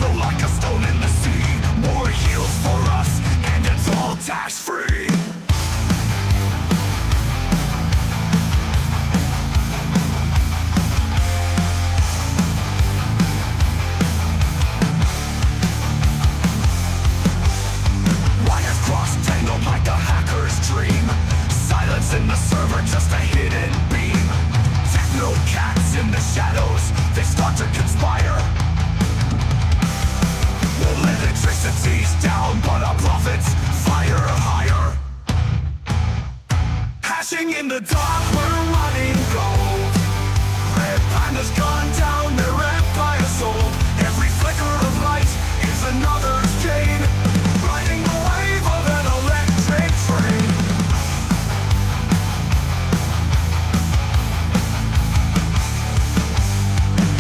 flow like a stone in the sea. More heals for us, and it's all tax-free. Wires crossed, tangled like a hacker's dream. Silence in the server, just a hidden beam. Techno cats in the shadows, they start to conspire. Well, electricity's down, but our profits fire higher. Hashing in the dark, we're running gold. Red Panda's gone down, their empire sold. Every flicker of light is another's gain. Riding the wave of an electric train.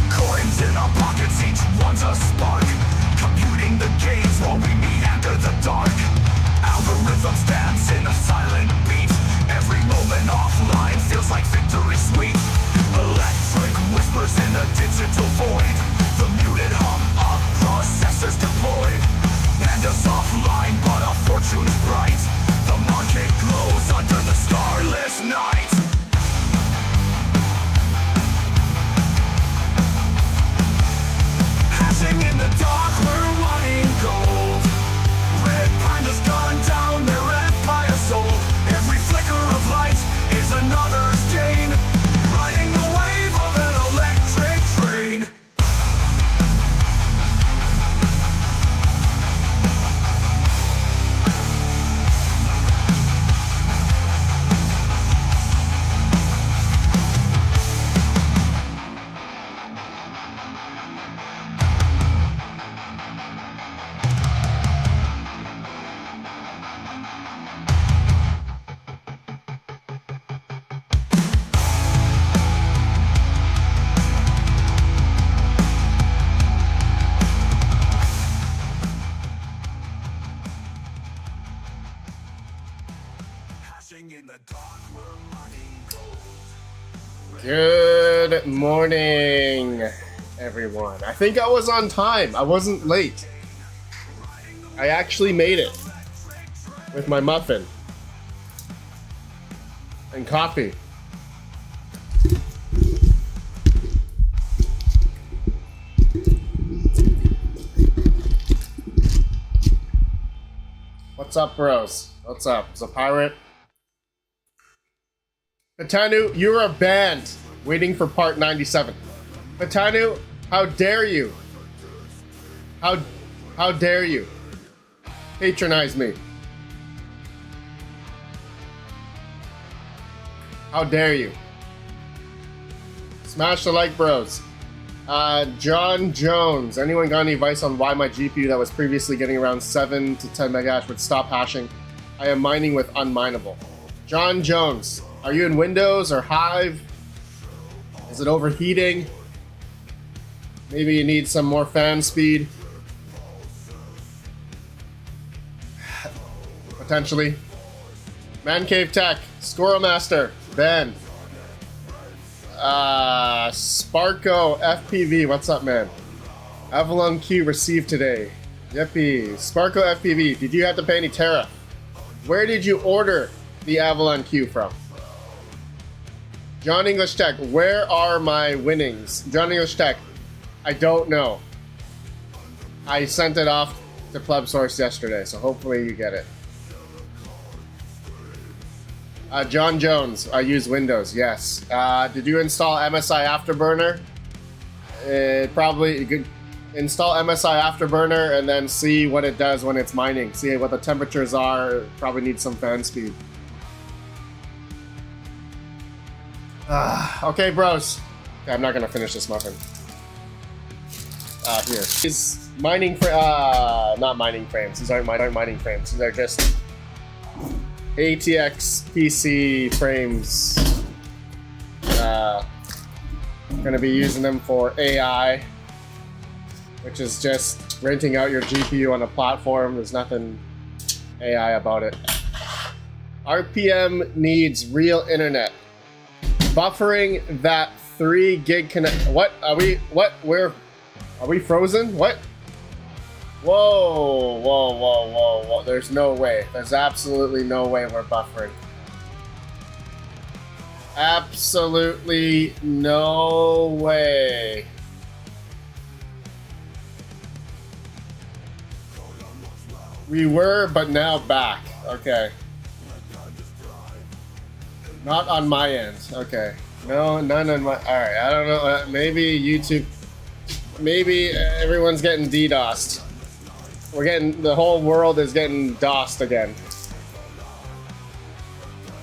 Coins in our pockets, each one's a spark. Computing the gains while we meet under the dark. Algorithms dance in a silent beat. Every moment offline feels like victory sweet. Electric whispers in a digital void. The muted hum of processors deployed. Panda's offline, but our fortune's bright. The market glows under the starless night. Hashing in the dark, we're running gold. Red Panda's gone down, their empire sold. Every flicker of light is another's gain. Riding the wave of an electric train. Hashing in the dark, we're running gold. Good morning, everyone. I think I was on time. I wasn't late. I actually made it with my muffin and coffee. What's up, bros? What's up? It's a pirate. Patanu, you are banned. Waiting for part 97. Patanu, how dare you? How dare you? Patronize me. How dare you? Smash the like, bros. John Jones. Anyone got any advice on why my GPU that was previously getting around 7 to 10 megahash would stop hashing? I am mining with unminable. John Jones. Are you in Windows or Hive? Is it overheating? Maybe you need some more fan speed. Potentially. Man Cave Tech. Squirrel Master. Ben. Sparko FPV. What's up, man? Avalon Q received today. Yippee. Sparko FPV. Did you have to pay any tariff? Where did you order the Avalon Q from? John English Tech, where are my winnings? John English Tech, I don't know. I sent it off to Pleb Source yesterday, so hopefully you get it. John Jones, I use Windows, yes. Did you install MSI Afterburner? Probably you could install MSI Afterburner and then see what it does when it's mining. See what the temperatures are. Probably need some fan speed. Okay, bros. Okay, I'm not gonna finish this muffin. Here. These mining not mining frames. These aren't mining frames. These are just ATX PC frames. Gonna be using them for AI, which is just renting out your GPU on a platform. There's nothing AI about it. RPM needs real internet. Buffering that 3 gig connect. What are we? What? Where? Are we frozen? What? Whoa, whoa, whoa, whoa, whoa. There's no way. There's absolutely no way we're buffering. Absolutely no way. We were, but now back. Okay. Not on my end. Okay. No, none on my... Alright, I don't know. Maybe YouTube... Maybe everyone's getting DDoSed. We're getting... The whole world is getting DOSed again.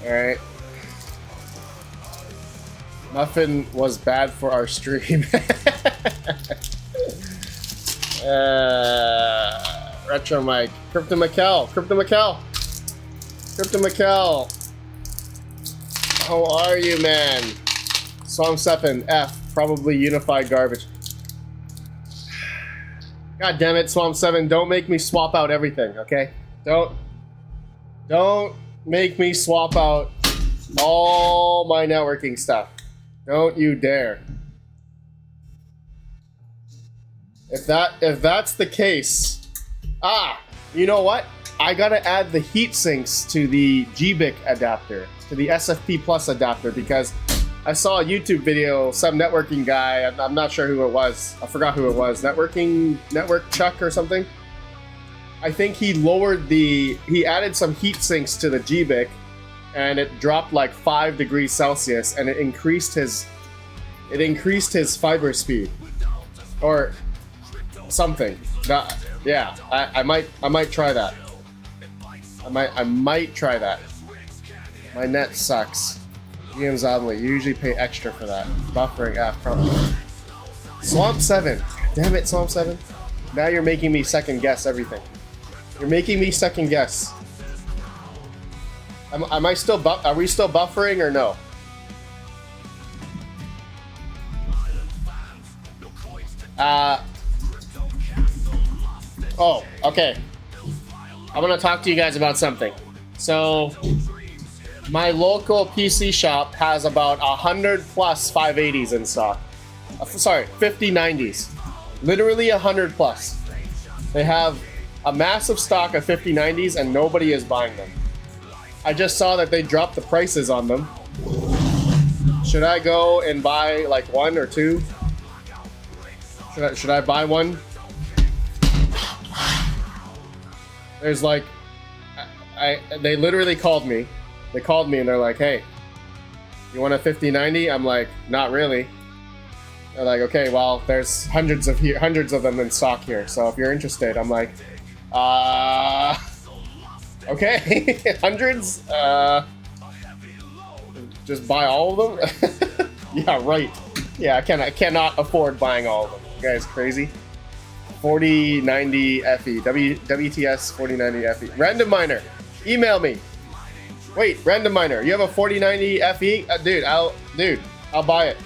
Alright. Muffin was bad for our stream. Retro Mike. Crypto Mikkel. How are you, man? Song 7 F. Probably unified garbage. God damn it, Swamp 7, don't make me swap out everything, okay? Don't make me swap out all my networking stuff. Don't you dare. If that's the case, you know what? I gotta add the heat sinks to the GBIC adapter, to the SFP Plus adapter, because I saw a YouTube video, some networking guy, I'm not sure who it was, I forgot who it was, Network Chuck or something. I think he added some heat sinks to the GBIC, and it dropped like 5 degrees Celsius, and it increased his fiber speed, or something. Yeah, I might try that. I might try that. My net sucks. GM's oddly. You usually pay extra for that. Buffering F probably. Swamp 7. Damn it, Swamp 7. Now you're making me second guess everything. You're making me second guess. Are we still buffering or no? Oh, okay. I'm gonna talk to you guys about something. So, my local PC shop has about 100 plus 580s in stock. Sorry, 5090s. Literally 100 plus. They have a massive stock of 5090s and nobody is buying them. I just saw that they dropped the prices on them. Should I go and buy like one or two? Should I buy one? There's like, they literally called me. They called me and they're like, hey, you want a 5090? I'm like, not really. They're like, okay, well, there's hundreds of them in stock here. So if you're interested, I'm like, okay, hundreds? Just buy all of them? Yeah, right. Yeah, I cannot afford buying all of them. You guys crazy? 4090 FE. WTS 4090 FE. Random Miner, email me. Wait, Random Miner, you have a 4090 FE? Dude, I'll buy it.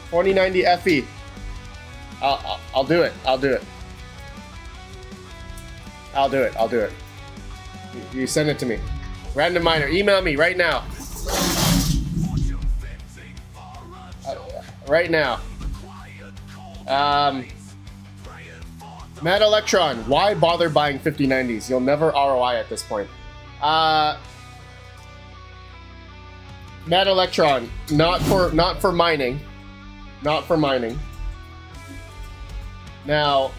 4090 FE. I'll do it. I'll do it. You send it to me. Random Miner, email me right now. Right now. Mad Electron, why bother buying 5090s? You'll never ROI at this point. Mad Electron, not for mining. Not for mining. Now,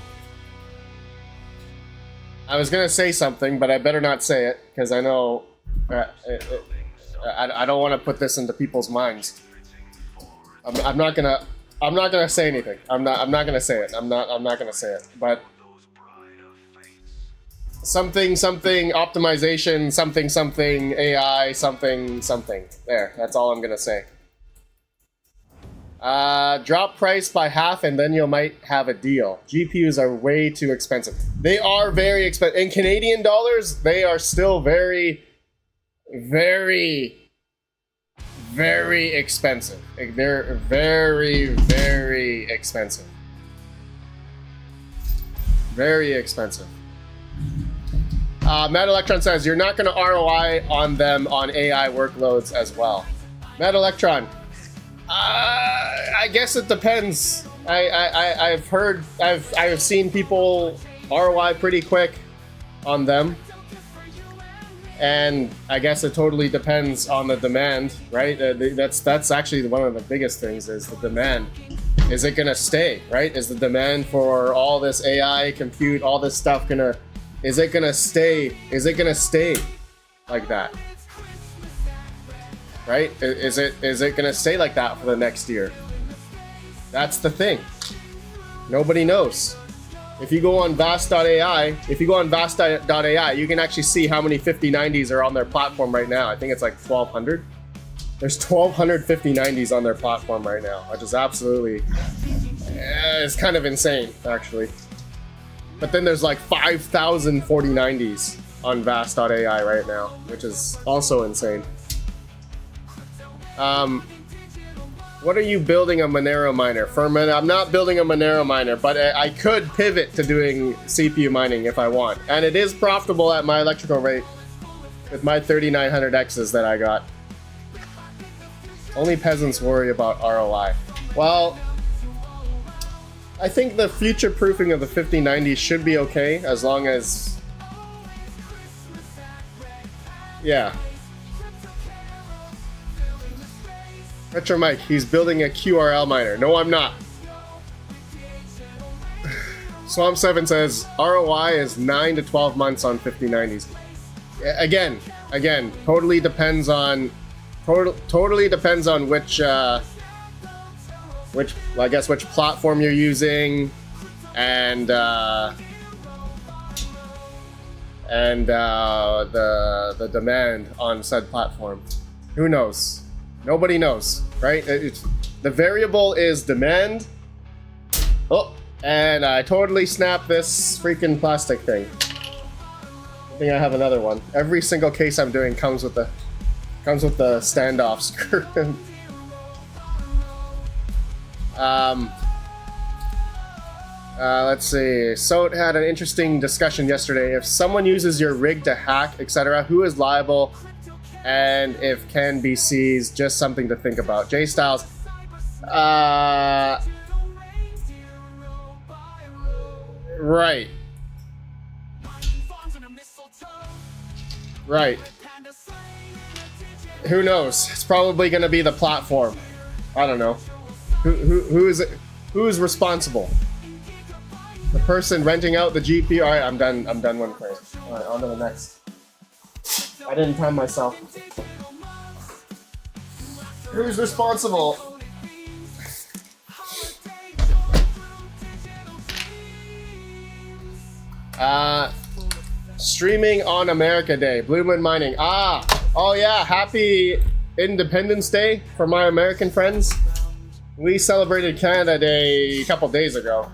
I was gonna say something, but I better not say it because I know I don't want to put this into people's minds. I'm not gonna say anything. I'm not gonna say it. I'm not gonna say it. But something optimization, something AI, something. There. That's all I'm gonna say. Drop price by half and then you might have a deal. GPUs are way too expensive. They are very expensive. In Canadian dollars, they are still very, very, very expensive. They're very, very expensive. Very expensive. Mad Electron says, you're not going to ROI on them on AI workloads as well. Mad Electron, I guess it depends. I've seen people ROI pretty quick on them. And I guess it totally depends on the demand, right? That's actually one of the biggest things is the demand. Is it gonna stay, right? Is the demand for all this AI, compute, all this stuff is it gonna stay? Is it gonna stay like that? Right? Is it gonna stay like that for the next year? That's the thing. Nobody knows. If you go on vast.ai, you can actually see how many 5090s are on their platform right now. I think it's like 1,200. There's 1,200 5090s on their platform right now, which is absolutely, it's kind of insane, actually. But then there's like 5,000 4090s on vast.ai right now, which is also insane. What are you building a Monero miner? I'm not building a Monero miner, but I could pivot to doing CPU mining if I want. And it is profitable at my electrical rate with my 3900Xs that I got. Only peasants worry about ROI. Well, I think the future proofing of the 5090 should be okay as long as... Yeah. Retro Mike, he's building a QRL miner. No, I'm not. Swamp7 says ROI is 9 to 12 months on 5090s. Again, totally depends on which I guess which platform you're using, and the demand on said platform. Who knows? Nobody knows, right? The variable is demand. Oh, and I totally snapped this freaking plastic thing. I think I have another one. Every single case I'm doing comes with the standoff screw. Let's see. Soat had an interesting discussion yesterday. If someone uses your rig to hack, etc., who is liable? And if can be seized, just something to think about. J Styles, right. Who knows? It's probably going to be the platform. I don't know. Who is it? Who is responsible? The person renting out the GPU. All right, I'm done one claim. All right, on to the next. I didn't time myself. Who's responsible? Streaming on America Day. Blue Moon Mining. Oh yeah, happy Independence Day for my American friends. We celebrated Canada Day a couple days ago,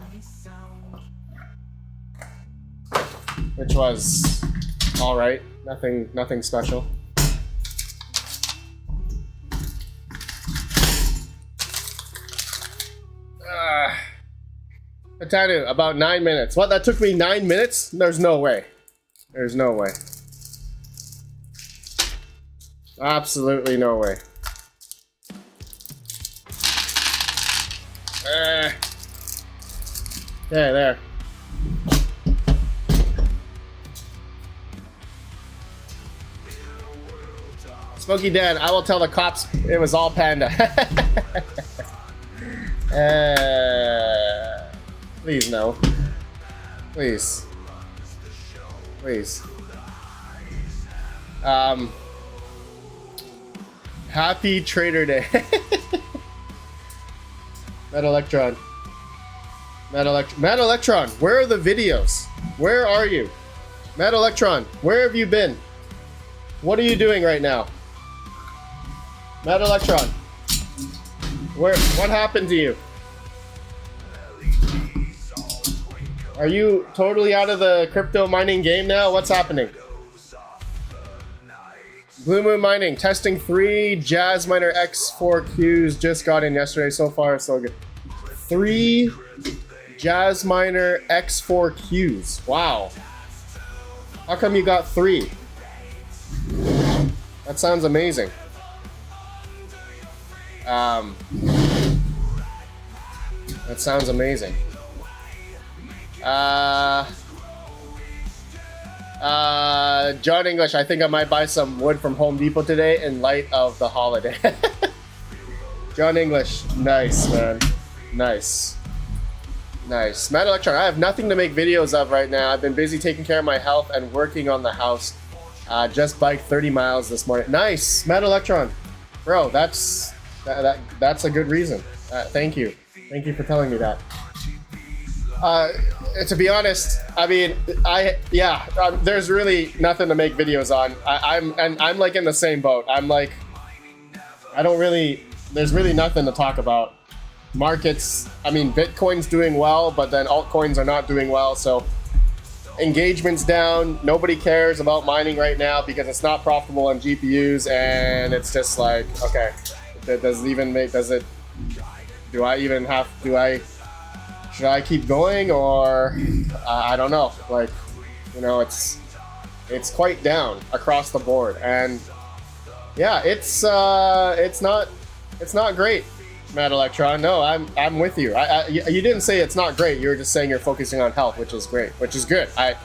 which was all right. Nothing special. Atanu, about 9 minutes. What? That took me 9 minutes? There's no way. There's no way. Absolutely no way. Yeah, there. Smokey Dan, I will tell the cops it was all Panda. Please no. Please. Please. Happy Trader Day. Matt Electron, where are the videos? Where are you? Matt Electron, where have you been? What are you doing right now? Matt Electron, what happened to you? Are you totally out of the crypto mining game now? What's happening? Blue Moon Mining, testing 3 Jazz Miner X4Qs, just got in yesterday. So far, so good. 3 Jazz Miner X4Qs. Wow. How come you got 3? That sounds amazing. That sounds amazing. John English, I think I might buy some wood from Home Depot today in light of the holiday. John English, nice, man. Nice. Nice. Matt Electron, I have nothing to make videos of right now. I've been busy taking care of my health and working on the house. Just biked 30 miles this morning. Nice, Matt Electron. Bro, that's a good reason. Thank you. Thank you for telling me that. To be honest, I mean, there's really nothing to make videos on. I'm like in the same boat. I'm like, there's really nothing to talk about. Markets, I mean, Bitcoin's doing well, but then altcoins are not doing well, so engagement's down. Nobody cares about mining right now because it's not profitable on GPUs, and it's just like, okay, should I keep going, or I don't know, like, you know, it's quite down across the board, and yeah, it's not great, Matt Electron. No, I'm with you. You didn't say it's not great. You were just saying you're focusing on health, which is great, which is good. I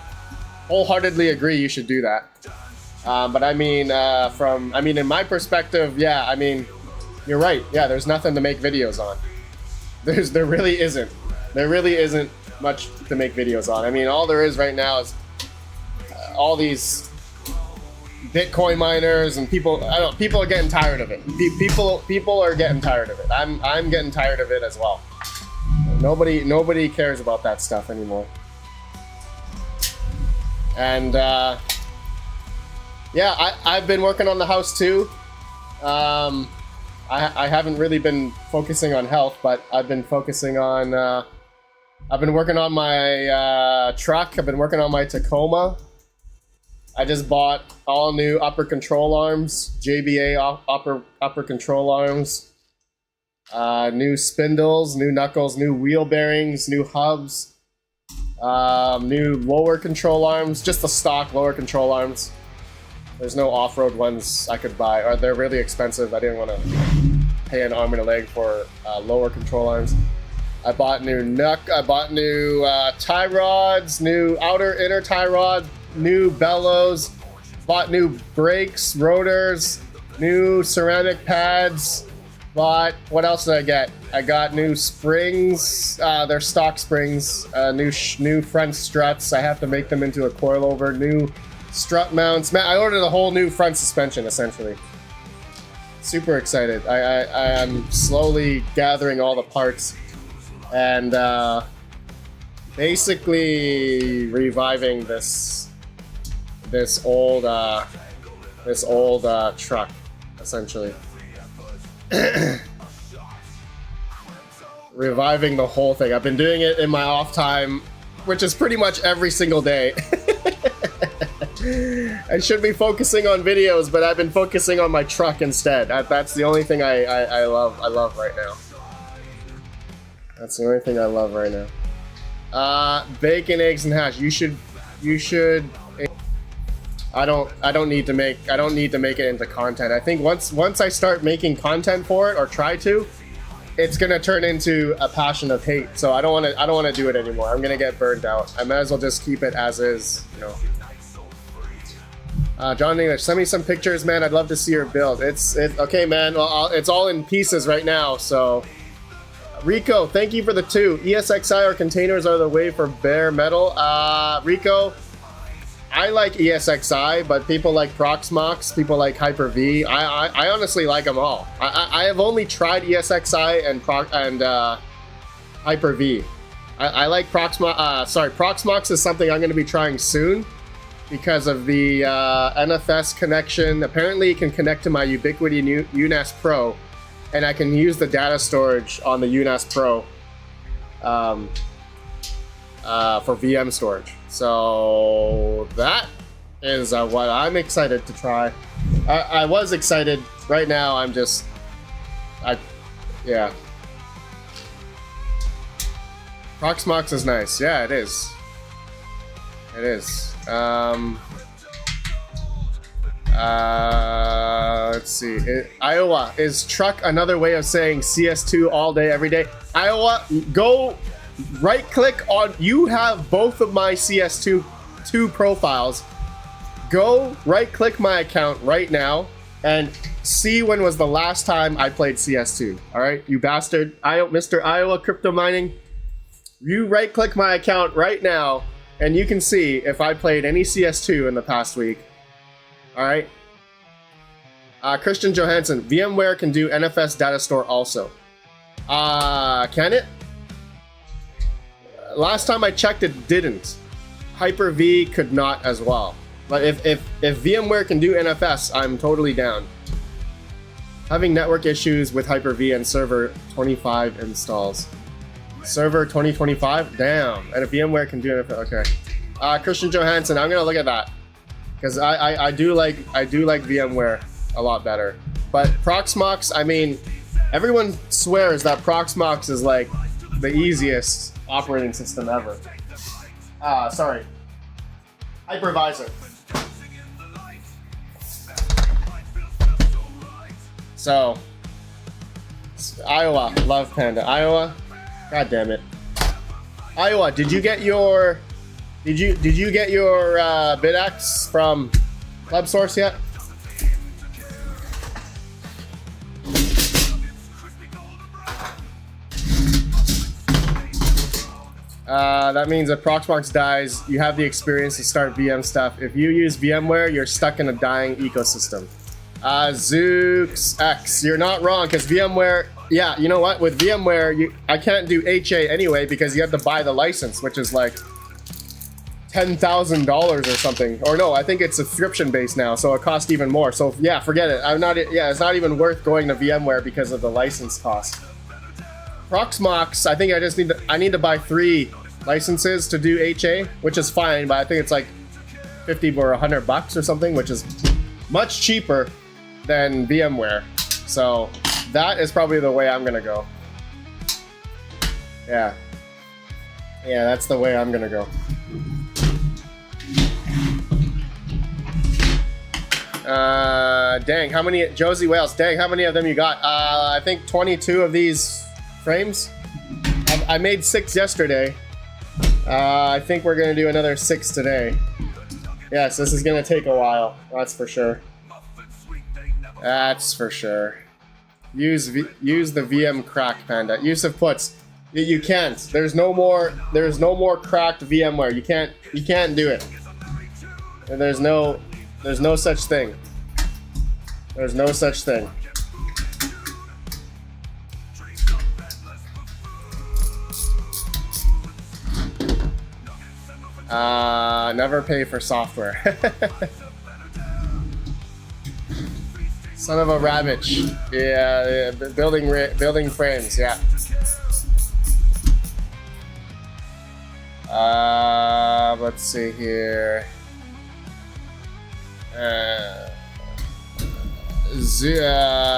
wholeheartedly agree you should do that. But I mean, in my perspective, yeah, I mean, you're right. Yeah, there's nothing to make videos on. There really isn't. There really isn't much to make videos on. I mean, all there is right now is all these Bitcoin miners and people. I don't know, people are getting tired of it. People are getting tired of it. I'm getting tired of it as well. Nobody cares about that stuff anymore. And yeah, I've been working on the house too. I haven't really been focusing on health, but I've been focusing on. I've been working on my truck. I've been working on my Tacoma. I just bought all new upper control arms, JBA upper control arms, new spindles, new knuckles, new wheel bearings, new hubs, new lower control arms, just the stock lower control arms. There's no off-road ones I could buy, or they're really expensive. I didn't want to pay an arm and a leg for lower control arms. I bought new tie rods, new outer inner tie rod, new bellows, bought new brakes, rotors, new ceramic pads, bought, what else did I get? I got new springs, they're stock springs, new front struts. I have to make them into a coilover, new strut mounts. Man, I ordered a whole new front suspension, essentially. Super excited. I am slowly gathering all the parts and basically reviving this old truck, essentially. Reviving the whole thing. I've been doing it in my off time, which is pretty much every single day. I should be focusing on videos, but I've been focusing on my truck instead. That's the only thing I love right now. That's the only thing I love right now. Bacon, eggs, and hash. You should. I don't need to make it into content. I think once I start making content for it, or try to, it's gonna turn into a passion of hate. So I don't want to do it anymore. I'm gonna get burned out. I might as well just keep it as is, you know. John English, send me some pictures, man. I'd love to see your build. It's okay, man. Well, it's all in pieces right now, so. Rico, thank you for the 2. ESXi or containers are the way for bare metal. Rico, I like ESXi, but people like Proxmox, people like Hyper-V. I honestly like them all. I have only tried ESXi and Hyper-V. I like Proxmox. Proxmox is something I'm going to be trying soon because of the NFS connection. Apparently, it can connect to my Ubiquiti UNAS Pro, and I can use the data storage on the UNAS Pro for VM storage. So that is what I'm excited to try. I was excited. Right now, I'm just, yeah. Proxmox is nice. Yeah, it is. It is. Let's see. Iowa, is truck another way of saying CS2 all day, every day? Iowa, go right click on, you have both of my CS2 profiles. Go right-click my account right now and see when was the last time I played CS2. All right, you bastard, Mr. Iowa Crypto Mining. You right-click my account right now, and you can see if I played any CS2 in the past week. All right. Christian Johansson, VMware can do NFS data store also. Can it? Last time I checked, it didn't. Hyper-V could not as well. But if VMware can do NFS, I'm totally down. Having network issues with Hyper-V and server 25 installs. Server 2025? Damn. And if VMware can do NFS, okay. Christian Johansson, I'm gonna look at that. Because I do like VMware a lot better. But Proxmox, I mean, everyone swears that Proxmox is like the easiest operating system ever. Sorry. Hypervisor. So, Iowa, love Panda. Iowa, god damn it. Iowa, did you get your BitX from Club Source yet? That means if Proxmox dies, you have the experience to start VM stuff. If you use VMware, you're stuck in a dying ecosystem. Zooks X, you're not wrong, because VMware, yeah, you know what? With VMware, I can't do HA anyway because you have to buy the license, which is like $10,000 or something. Or no, I think it's subscription based now, so it costs even more. So yeah, forget it. It's not even worth going to VMware because of the license cost. Proxmox, I think I need to buy 3 licenses to do HA, which is fine, but I think it's like 50 or $100 or something, which is much cheaper than VMware. So that is probably the way I'm gonna go. Yeah, that's the way I'm gonna go. Dang, how many, Josie Wales, dang, how many of them you got? I think 22 of these frames. I made 6 yesterday. I think we're gonna do another 6 today. Yes, this is gonna take a while, that's for sure. That's for sure. Use the VM crack, Panda. Yusuf puts, you can't. There's no more cracked VMware. You can't do it. And there's no such thing. There's no such thing. Never pay for software. Son of a rabbit. Yeah, building frames, yeah. Let's see here.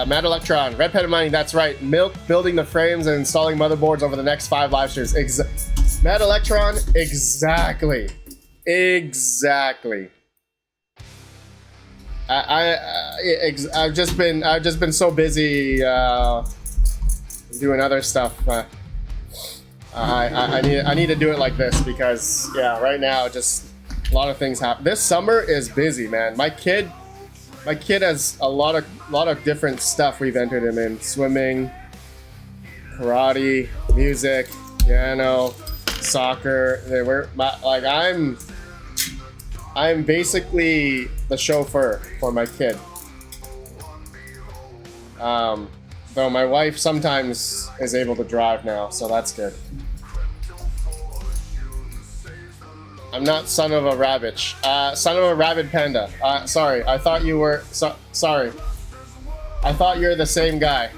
Mad Electron, RedPandaMining, that's right. Milk building the frames and installing motherboards over the next 5 live streams. Mad Electron, exactly. I've just been so busy doing other stuff. I need to do it like this because yeah, right now just a lot of things happen. This summer is busy, man. My kid has a lot of different stuff we've entered him in: swimming, karate, music, piano, soccer. I'm basically the chauffeur for my kid. Though my wife sometimes is able to drive now, so that's good. I'm not son of a rabbit. Son of a rabid panda. Sorry, I thought you were. Sorry. I thought you're the same guy.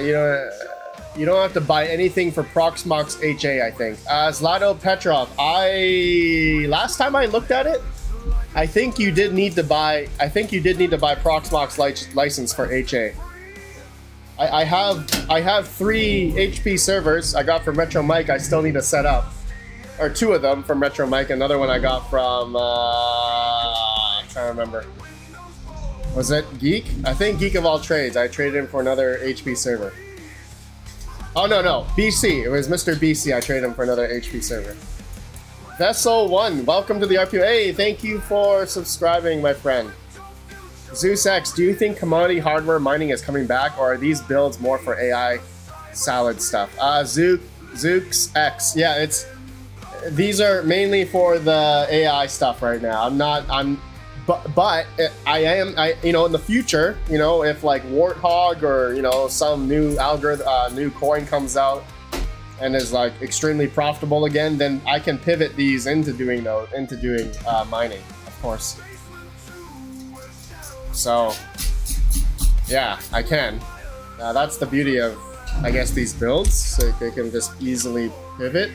You don't have to buy anything for Proxmox HA, I think. Zlato Petrov, last time I looked at it, I think you did need to buy Proxmox license for HA. I have 3 HP servers I got from Metro Mike. I still need to set up, or 2 of them from Metro Mike. Another one I got from I'm trying to remember. Was it Geek? I think Geek of All Trades. I traded him for another HP server. Oh, no. BC. It was Mr. BC. I traded him for another HP server. Vessel1, welcome to the RPO. Hey, thank you for subscribing, my friend. Zeus X, do you think commodity hardware mining is coming back, or are these builds more for AI salad stuff? Zeus X, yeah, these are mainly for the AI stuff right now. But you know, in the future, you know, if like Warthog or, you know, some new algorithm, new coin comes out and is like extremely profitable again, then I can pivot these into doing mining, of course. So yeah, I can. That's the beauty of, I guess, these builds. So they can just easily pivot.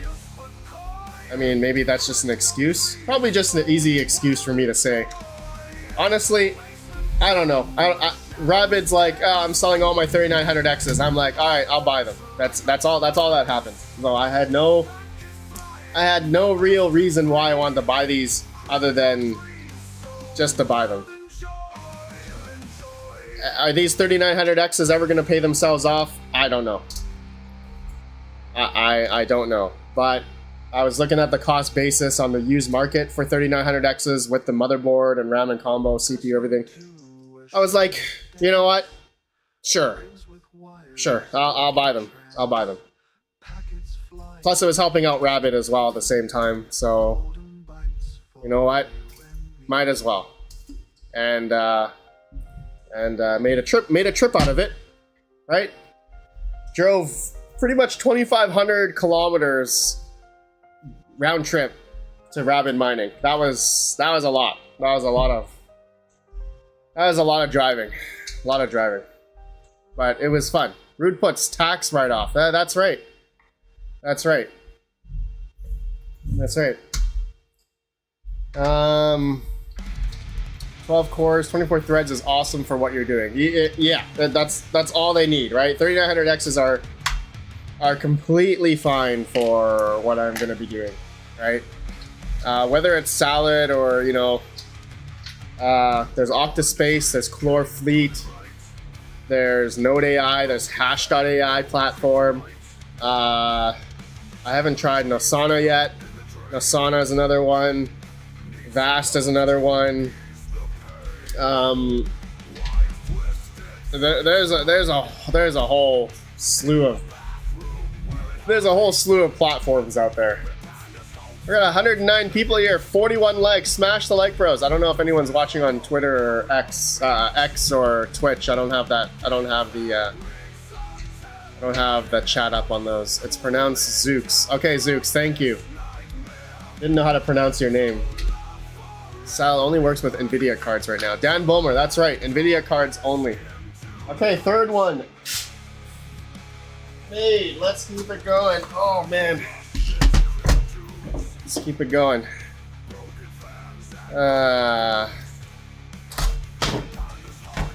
I mean, maybe that's just an excuse. Probably just an easy excuse for me to say. Honestly, I don't know. Rabid's like, oh, I'm selling all my 3900Xs. I'm like, all right, I'll buy them. That's all that happened. So I had no real reason why I wanted to buy these other than just to buy them. Are these 3900Xs ever going to pay themselves off? I don't know. I don't know. But I was looking at the cost basis on the used market for 3900Xs with the motherboard and RAM and combo, CPU, everything. I was like, you know what? Sure. I'll buy them. Plus, it was helping out Rabbit as well at the same time. So, you know what? Might as well. And made a trip out of it, right? Drove pretty much 2,500 kilometers round trip to RedPandaMining. That was a lot. That was a lot of driving. But it was fun. Rude puts tax write-off. That's right. 12 cores, 24 threads is awesome for what you're doing. Yeah, that's all they need, right? 3900Xs are completely fine for what I'm going to be doing, right? Whether it's Salad or, you know, there's Octaspace, there's Chlor Fleet, there's Node AI, there's Hash.ai platform. I haven't tried Nosana yet. Nosana is another one. Vast is another one. There's a whole slew of platforms out there. We got 109 people here, 41 likes. Smash the like, bros. I don't know if anyone's watching on Twitter or X or Twitch. I don't have that. I don't have the chat up on those. It's pronounced Zooks. Okay, Zooks. Thank you. Didn't know how to pronounce your name. Sal only works with NVIDIA cards right now. Dan Bulmer, that's right. NVIDIA cards only. Okay, third one. Hey, let's keep it going. Oh, man. Let's keep it going.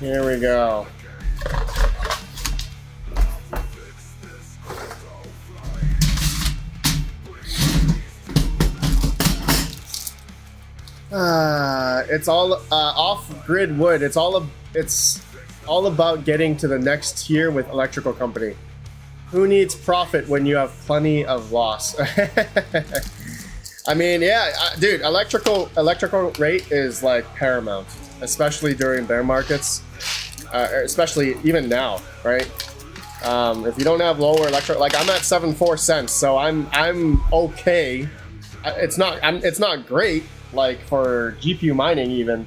Here we go. It's all off-grid wood. It's all about getting to the next tier with electrical company. Who needs profit when you have plenty of loss? I mean, yeah, dude, electrical rate is like paramount, especially during bear markets, especially even now, right? If you don't have lower electric, like I'm at 74 cents, so I'm okay. It's not great, like for GPU mining even,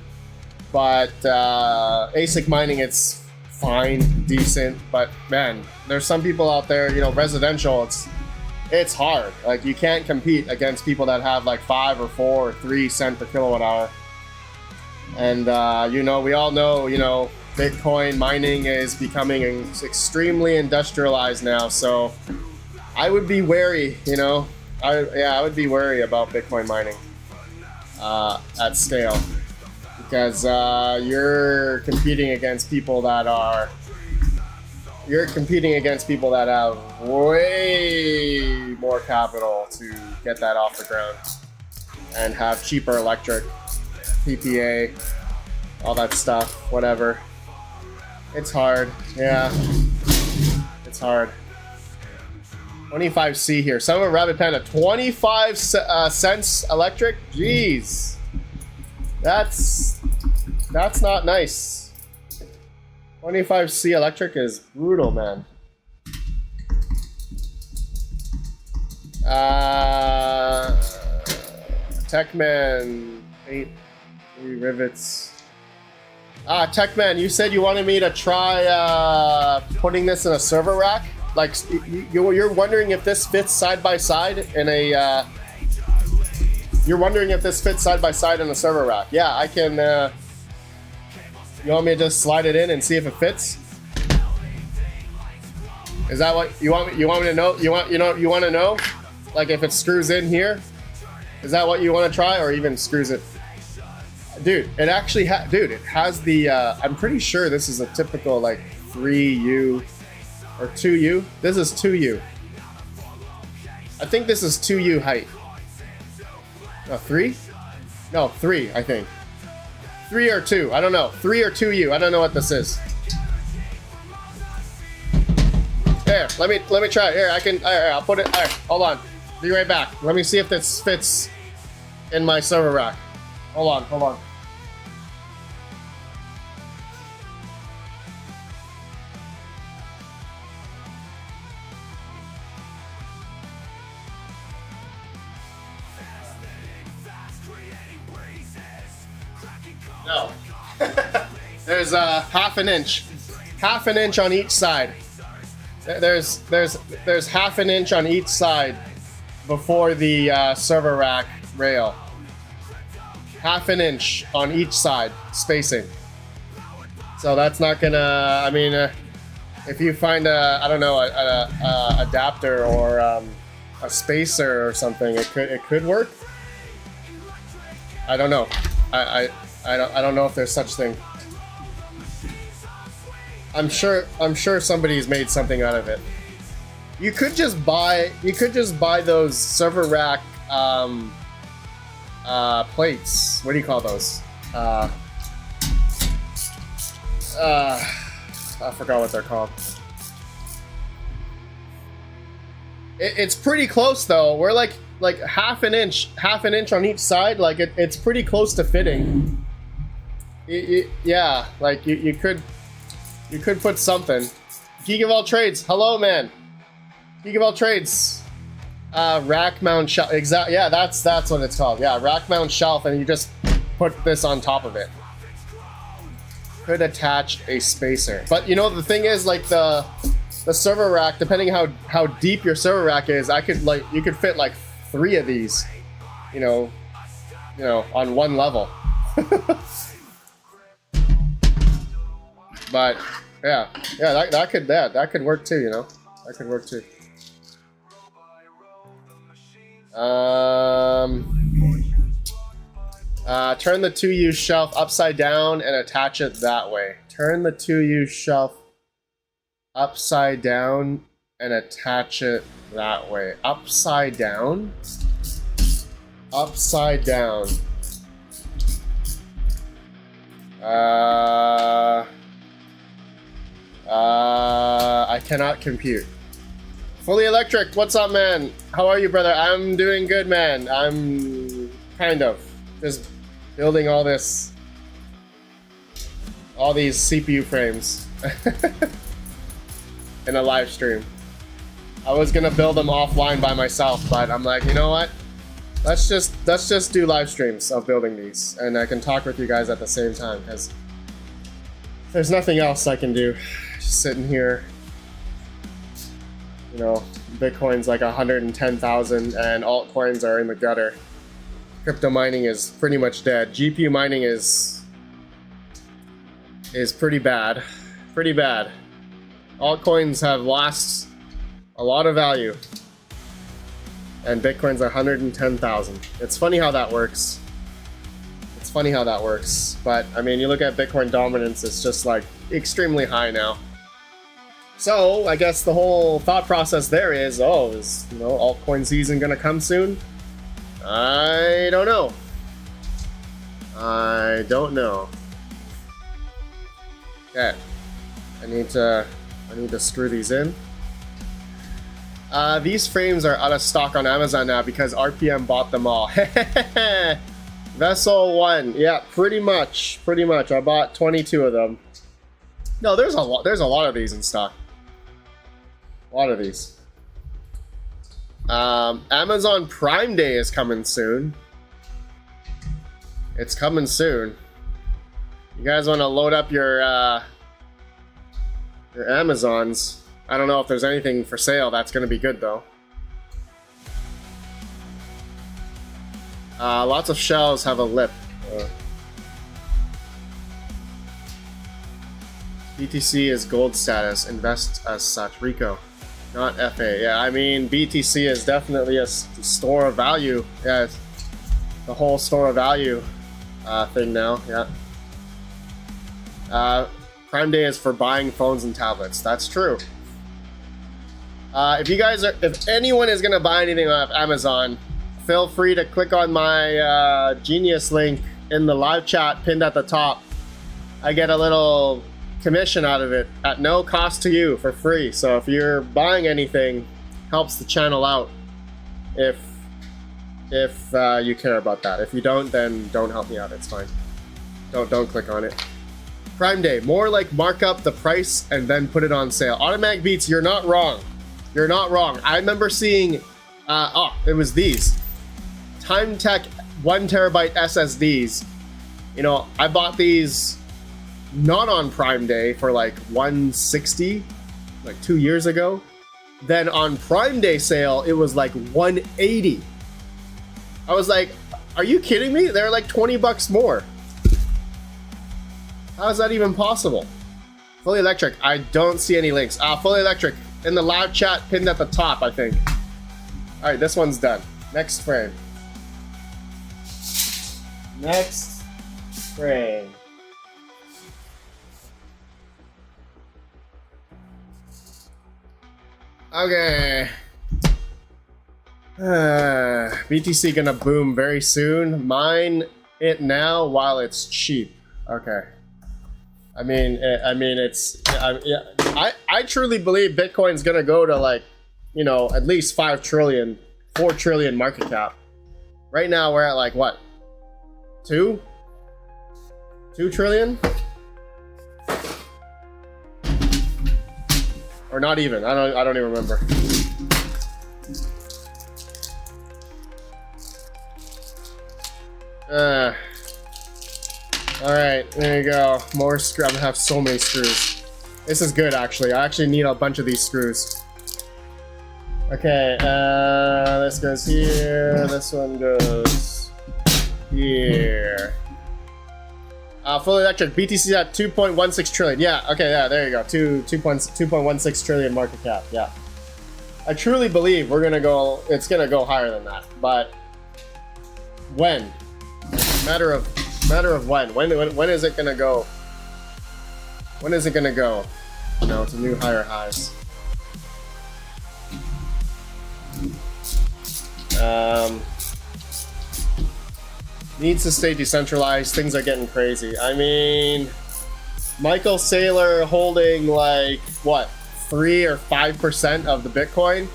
but ASIC mining it's fine, decent. But man, there's some people out there, you know, residential, it's hard. Like you can't compete against people that have like 5 or 4 or 3 cents per kilowatt hour. And you know, we all know, you know, Bitcoin mining is becoming extremely industrialized now. So I would be wary, you know. I would be wary about Bitcoin mining at scale, because you're competing against people that have way more capital to get that off the ground and have cheaper electric, PPA, all that stuff, whatever. It's hard, yeah. It's hard. 25C here. Son of a Rabbit Panda. 25 cents electric? Jeez. That's not nice. 25C electric is brutal, man. Techman 8 3 rivets. Techman, you said you wanted me to try putting this in a server rack. Like you're wondering if this fits side by side in a. You're wondering if this fits side by side in a server rack. Yeah, I can. You want me to just slide it in and see if it fits? Is that what you want? You want me to know? You want to know? Like if it screws in here? Is that what you want to try, or even screws it? Dude, it actually it has the. I'm pretty sure this is a typical like 3U or 2U. This is 2U. I think this is 2U height. No, 3? No, 3. I think 3 or 2. I don't know. 3 or 2U. I don't know what this is. Here, let me try it. Here, I can. I'll put it. All right, hold on. Be right back. Let me see if this fits in my server rack. Hold on. No. There's half an inch on each side. There's half an inch on each side before the server rack rail. Half an inch on each side spacing. So that's not gonna. I mean, if you find a adapter or a spacer or something, it could work. I don't know. I don't know if there's such thing. I'm sure somebody's made something out of it. You could just buy those server rack plates. What do you call those? I forgot what they're called. It's pretty close though. We're like half an inch on each side. Like it's pretty close to fitting. Yeah, like you could put something. Geek of all trades, hello man. Geek of all trades. Rack mount shelf. Exactly. Yeah, that's what it's called. Yeah, rack mount shelf, and you just put this on top of it. Could attach a spacer, but you know the thing is, like the server rack, depending how deep your server rack is, you could fit like 3 of these, you know, on one level. But yeah, that could work too, you know. That could work too. Turn the 2U shelf upside down and attach it that way. Turn the 2U shelf upside down and attach it that way. Upside down? Upside down. I cannot compute. Fully Electric, what's up, man? How are you, brother? I'm doing good, man. I'm kind of just building all these CPU frames in a live stream. I was gonna build them offline by myself, but I'm like, you know what? Let's just do live streams of building these, and I can talk with you guys at the same time, because there's nothing else I can do. Just sitting here, you know, Bitcoin's like 110,000 and altcoins are in the gutter. Crypto mining is pretty much dead. GPU mining is pretty bad. Pretty bad. Altcoins have lost a lot of value. And Bitcoin's 110,000. It's funny how that works. It's funny how that works. But I mean, you look at Bitcoin dominance, it's just like extremely high now. So I guess the whole thought process there is, is altcoin season gonna come soon? I don't know. I don't know. Okay, I need to screw these in. These frames are out of stock on Amazon now because RPM bought them all. Vessel 1, yeah, pretty much. I bought 22 of them. No, there's a lot of these in stock. A lot of these. Amazon Prime Day is coming soon. It's coming soon. You guys want to load up your Amazons? I don't know if there's anything for sale that's going to be good though. Lots of shells have a lip. BTC is gold status. Invest as such. Rico, not FA. Yeah, I mean BTC is definitely a store of value. Yeah, it's the whole store of value thing now. Yeah. Prime Day is for buying phones and tablets. That's true. If anyone is gonna buy anything off Amazon, feel free to click on my Genius link in the live chat pinned at the top. I get a little commission out of it at no cost to you, for free. So if you're buying anything, helps the channel out. If you care about that. If you don't, then don't help me out. It's fine. Don't click on it. Prime Day, more like mark up the price and then put it on sale. Automatic Beats, you're not wrong. You're not wrong. I remember seeing, it was these Time Tech 1 terabyte SSDs. You know, I bought these not on Prime Day for like 160, like 2 years ago. Then on Prime Day sale, it was like 180. I was like, are you kidding me? They're like 20 bucks more. How is that even possible? Fully Electric, I don't see any links. Fully Electric, in the live chat pinned at the top, I think. All right, this one's done. Next frame. Next frame. Okay. BTC gonna boom very soon. Mine it now while it's cheap. Okay. I truly believe Bitcoin's gonna go to like, you know, at least 5 trillion, 4 trillion market cap. Right now we're at like what? 2 trillion? Or not even. I don't even remember. Alright, there you go. More screw. I'm gonna have so many screws. This is good actually. I actually need a bunch of these screws. Okay, this goes here. This one goes here. Fully Electric, BTC at 2.16 trillion. Yeah, okay, yeah, there you go. 2.16 trillion market cap. Yeah. I truly believe it's gonna go higher than that. But when? Matter of when. When is it gonna go? When is it gonna go? You know, to new higher highs. Needs to stay decentralized. Things are getting crazy. I mean, Michael Saylor holding like what, 3 or 5% of the Bitcoin?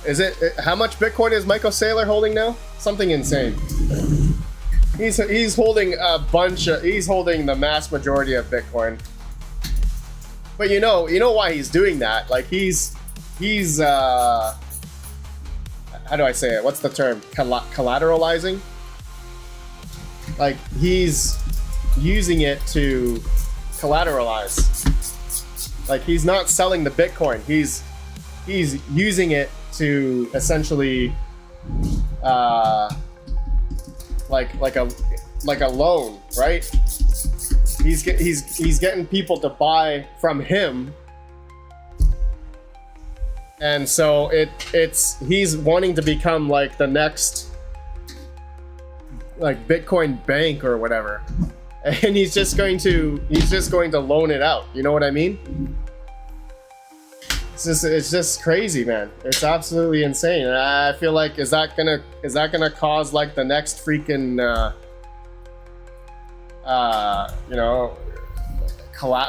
Is it? How much Bitcoin is Michael Saylor holding now? Something insane. He's holding a bunch of. He's holding the mass majority of Bitcoin. But you know why he's doing that? Like he's how do I say it? What's the term? Collateralizing. Like he's using it to collateralize. Like he's not selling the Bitcoin. He's using it to essentially like a loan, right? He's getting people to buy from him. And so he's wanting to become like the next like Bitcoin bank or whatever, and he's just going to loan it out. You know what I mean? It's just crazy, man. It's absolutely insane. And I feel like is that gonna cause like the next freaking you know,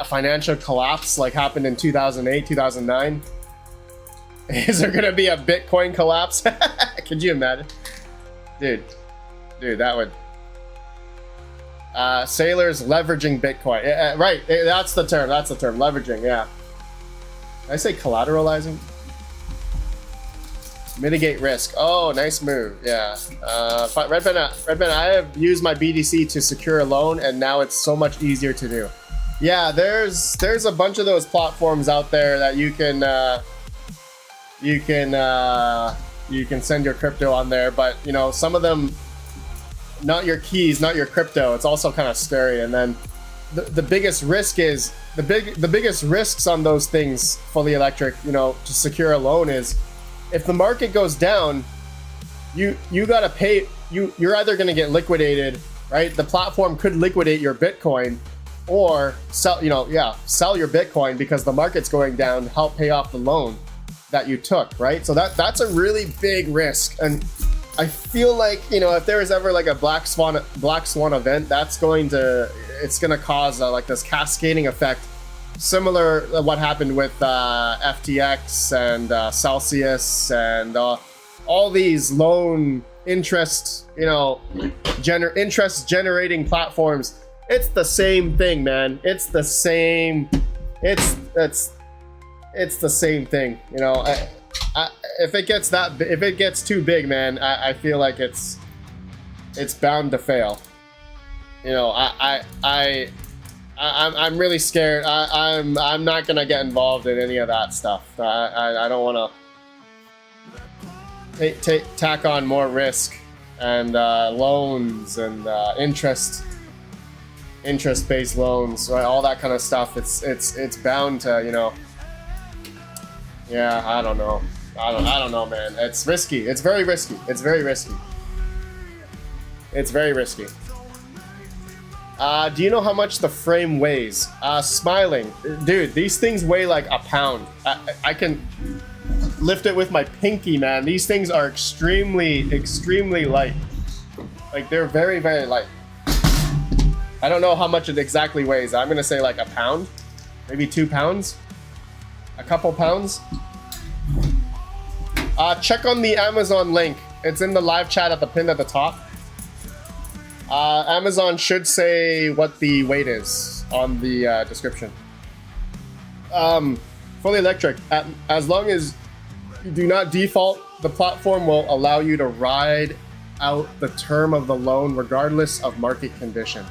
financial collapse like happened in 2008, 2009? Is there gonna be a Bitcoin collapse? Could you imagine? Dude, that would... sailors leveraging Bitcoin. Right, that's the term, leveraging, yeah. Did I say collateralizing? Mitigate risk. Oh, nice move, yeah. Red Panda, I have used my BTC to secure a loan, and now it's so much easier to do. Yeah, there's a bunch of those platforms out there that you can send your crypto on there, but you know, some of them, not your keys, not your crypto. It's also kind of scary. And then the biggest risk is the biggest risks on those things, fully electric, you know, to secure a loan is if the market goes down, you gotta pay. You're either gonna get liquidated, right? The platform could liquidate your Bitcoin, or sell your Bitcoin because the market's going down to help pay off the loan that you took, right? So that's a really big risk. And I feel like, you know, if there is ever like a black swan event, it's gonna cause like this cascading effect, similar to what happened with FTX and Celsius and all these loan interest, you know, interest generating platforms. It's the same thing, man. It's the same thing, you know. If it gets too big, man, I feel like it's bound to fail. You know, I'm really scared. I'm not gonna get involved in any of that stuff. I don't want to tack on more risk and loans and interest-based loans, right? All that kind of stuff. It's bound to, you know. Yeah, I don't know. I don't know, man. It's risky. It's very risky. It's very risky. It's very risky. Do you know how much the frame weighs? Smiling. Dude, these things weigh like a pound. I can lift it with my pinky, man. These things are extremely, extremely light. Like, they're very, very light. I don't know how much it exactly weighs. I'm gonna say like a pound. Maybe 2 pounds. A couple pounds. Check on the Amazon link. It's in the live chat at the pin at the top. Amazon should say what the weight is on the description. Fully electric. As long as you do not default, the platform will allow you to ride out the term of the loan regardless of market condition.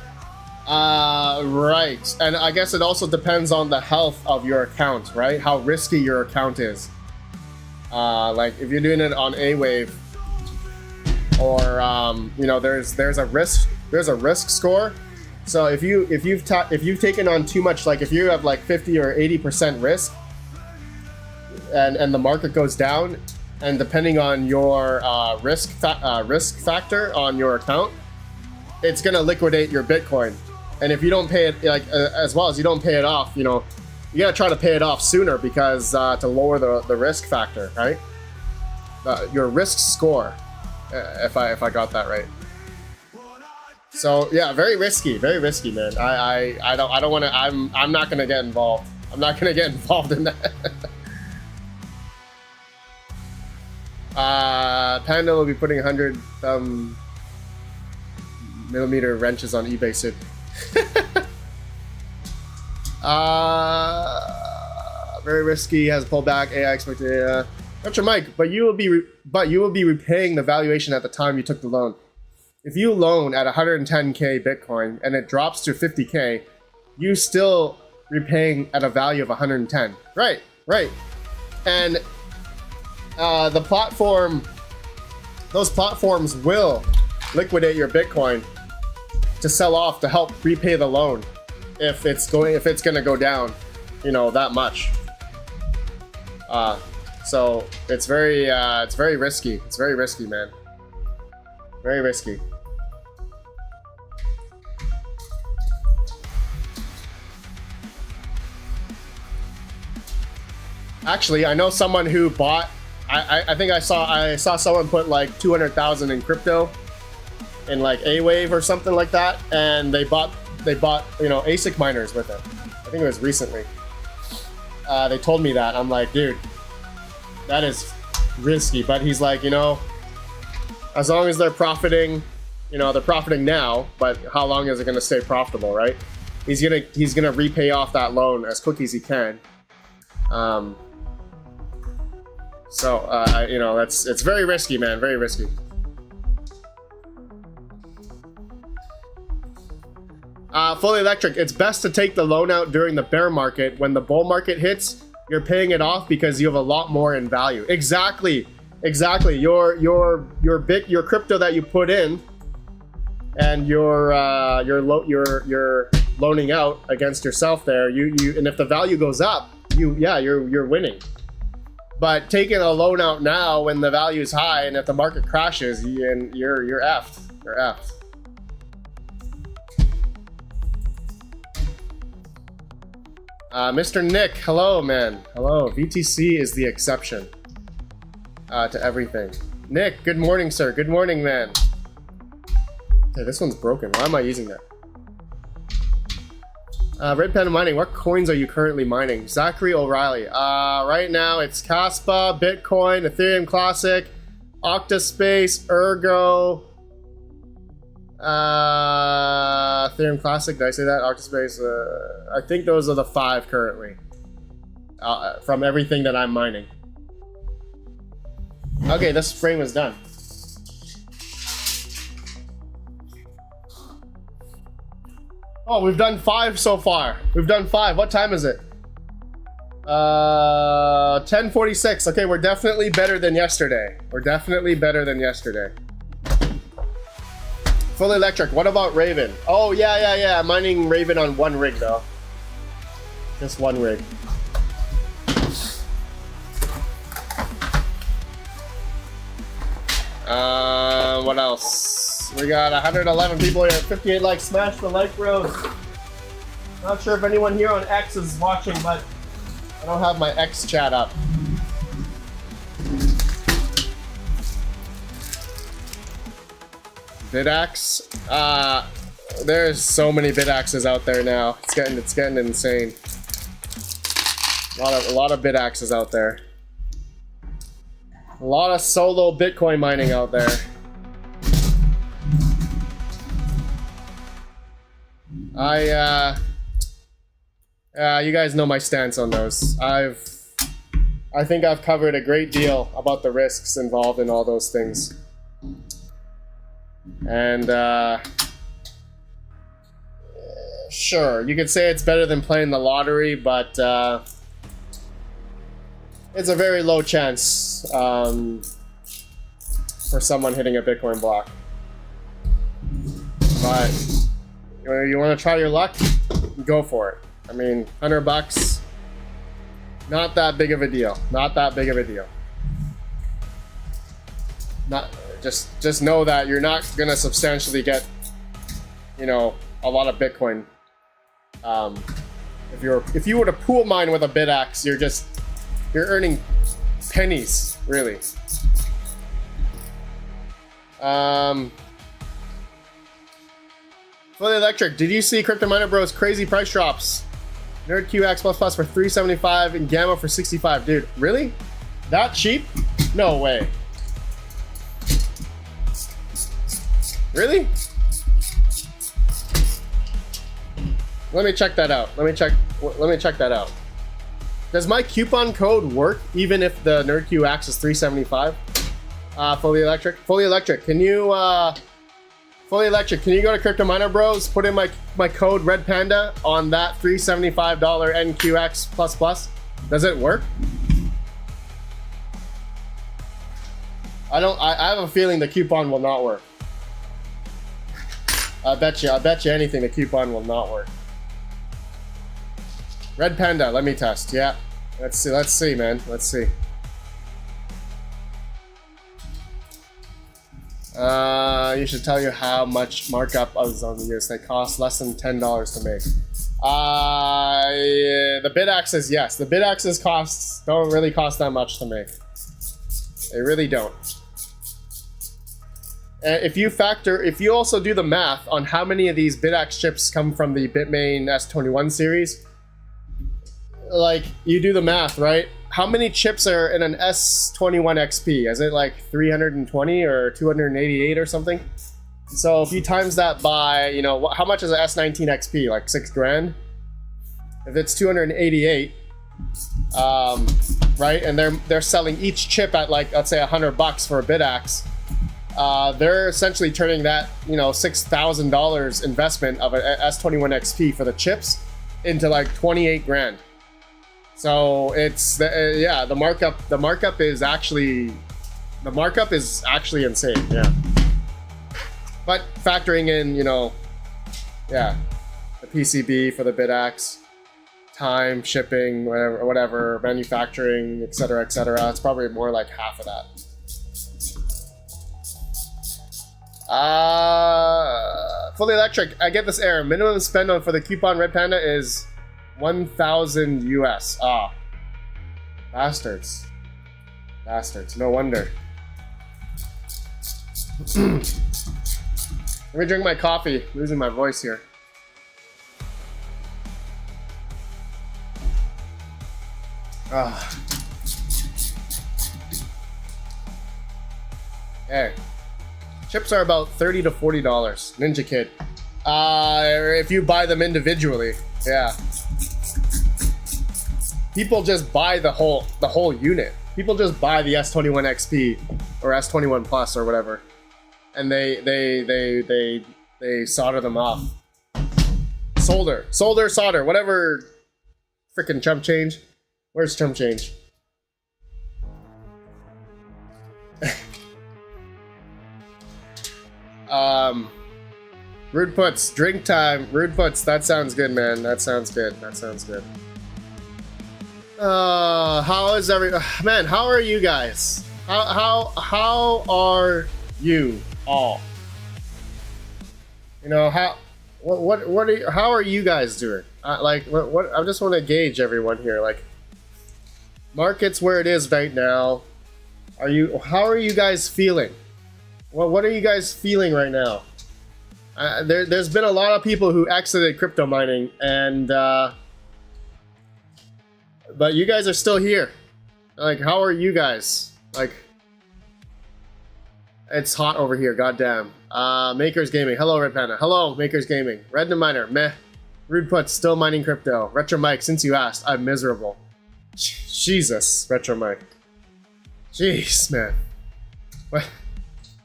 Right. And I guess it also depends on the health of your account, right? How risky your account is. Like if you're doing it on A-Wave, or you know, there's a risk score. So if you've taken on too much, like if you have like 50 or 80% risk, and the market goes down, and depending on your risk factor on your account, it's gonna liquidate your Bitcoin. And if you don't pay it, like as well as you don't pay it off, you know, you gotta try to pay it off sooner because to lower the risk factor, right? Your risk score, if I got that right. So yeah, very risky, man. I don't want to. I'm not gonna get involved. I'm not gonna get involved in that. Panda will be putting 100 millimeter wrenches on eBay soon. Very risky. Has pulled back. AI expected. Dr. Mike, but you will be repaying the valuation at the time you took the loan. If you loan at 110k Bitcoin and it drops to 50k, you still repaying at a value of 110. Right. And the platform, those platforms will liquidate your Bitcoin to sell off to help repay the loan if it's gonna go down, you know, that much. So it's very risky. It's very risky, man. Very risky. Actually, I know someone who bought. I think I saw someone put like 200,000 in crypto, in like A-Wave or something like that, and they bought you know, ASIC miners with it. I think it was recently. They told me that. I'm like, dude, That is risky, but he's like, you know, as long as they're profiting, you know, they're profiting now, but how long is it going to stay profitable, right? He's gonna repay off that loan as quick as he can. You know, it's very risky, man, very risky. Fully electric. It's best to take the loan out during the bear market. When the bull market hits, you're paying it off because you have a lot more in value. Exactly. Your crypto that you put in, and you're loaning out against yourself there. And if the value goes up, you're winning. But taking a loan out now when the value is high, and if the market crashes, you're effed. You're effed. Mr. Nick, hello, man. Hello. VTC is the exception to everything. Nick, good morning, sir. Good morning, man. Okay, this one's broken. Why am I using that? RedPandaMining, what coins are you currently mining? Zachary O'Reilly. Right now it's Caspa, Bitcoin, Ethereum Classic, Octaspace, Ergo, Ethereum Classic, did I say that? Octaspace, I think those are the 5 currently, from everything that I'm mining. Okay, this frame is done. Oh, we've done 5 so far. We've done 5. What time is it? 10:46. Okay, we're definitely better than yesterday. We're definitely better than yesterday. Fully electric. What about Raven? Oh, yeah. I'm mining Raven on 1 rig, though. Just 1 rig. What else? We got 111 people here. 58 likes. Smash the like bros. Not sure if anyone here on X is watching, but I don't have my X chat up. Bidax. There's so many Bidaxes out there now. It's getting insane. A lot of Bidaxes out there. A lot of solo Bitcoin mining out there. You guys know my stance on those. I think I've covered a great deal about the risks involved in all those things. And sure, you could say it's better than playing the lottery, but it's a very low chance for someone hitting a Bitcoin block. But you want to try your luck? Go for it. I mean, $100, not that big of a deal. Not that big of a deal. Just know that you're not gonna substantially get, you know, a lot of Bitcoin. If you were to pool mine with a Bidax, you're earning pennies, really. Fully electric. Did you see Crypto Miner Bros crazy price drops? Nerd QX++ for $375 and Gamma for $65. Dude, really? That cheap? No way. Really? Let me check that out. Let me check that out. Does my coupon code work even if the Nerd QX is $375? Fully electric. Fully electric. Can you Fully electric. Can you go to Crypto Miner Bros? Put in my code RedPanda on that $375 NQX++. Does it work? I have a feeling the coupon will not work. I bet you anything the coupon will not work. Red Panda, let me test. Yeah. Let's see, man. Let's see. You should tell you how much markup is on these. They cost less than $10 to make. The Bidaxes, yes. The Bidaxes don't really cost that much to make. They really don't. If you also do the math on how many of these Bidax chips come from the Bitmain S21 series, like, you do the math, right? how many chips are in an S21 XP? Is it like 320 or 288 or something? So if you times that by, you know, how much is an S19 XP? Like 6 grand? If it's 288, right, and they're selling each chip at like, let's say $100 for a bidax, they're essentially turning that, you know, $6,000 investment of an S21 XP for the chips into like 28 grand. So it's yeah, the markup is actually insane, yeah. But factoring in, you know, yeah, the PCB for the bidax, time, shipping, whatever, manufacturing, etc., it's probably more like half of that. Fully electric. I get this error. Minimum spend on for the coupon Red Panda is 1,000 US. Ah, bastards. No wonder. Let me drink my coffee. Losing my voice here. Ah. Okay. Chips are about $30 to $40. Ninja Kid. If you buy them individually, yeah. People just buy the whole unit. People just buy the S21 XP or S21 Plus or whatever, and they solder them off. Solder, whatever. Freaking chump change. Where's chump change? Rude Puts, drink time. Rude Puts, that sounds good, man. That sounds good. How is man, how are you guys? How are you all? You know, how are you guys doing? Like what I just want to gauge everyone here, like market's where it is right now. How are you guys feeling? What are you guys feeling right now? There's been a lot of people who exited crypto mining, and but you guys are still here. Like, how are you guys? Like, it's hot over here. Goddamn. Makers Gaming. Hello, Red Panda. Hello, Makers Gaming. RedPandaMiner. Meh. Rude Puts. Still mining crypto. Retro Mike. Since you asked, I'm miserable. Jesus, Retro Mike. Jeez, man. What?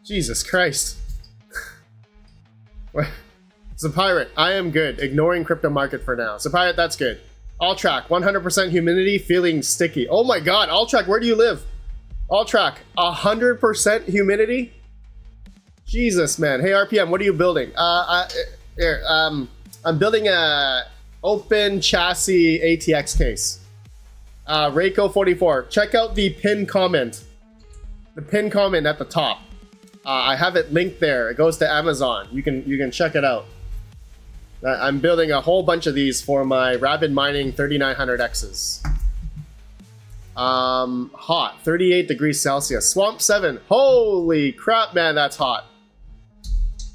Jesus Christ. What? Zapirate, I am good. Ignoring crypto market for now. Zapirate, that's good. Alltrack, 100% humidity, feeling sticky. Oh my god, Alltrack, where do you live? Alltrack, 100% humidity? Jesus, man. Hey, RPM, what are you building? I'm building a open chassis ATX case. Reiko44, check out the pinned comment. The pinned comment at the top. I have it linked there. It goes to Amazon. You can check it out. I'm building a whole bunch of these for my RedPandaMining 3900Xs. Hot, 38 degrees Celsius. Swamp 7. Holy crap, man, that's hot.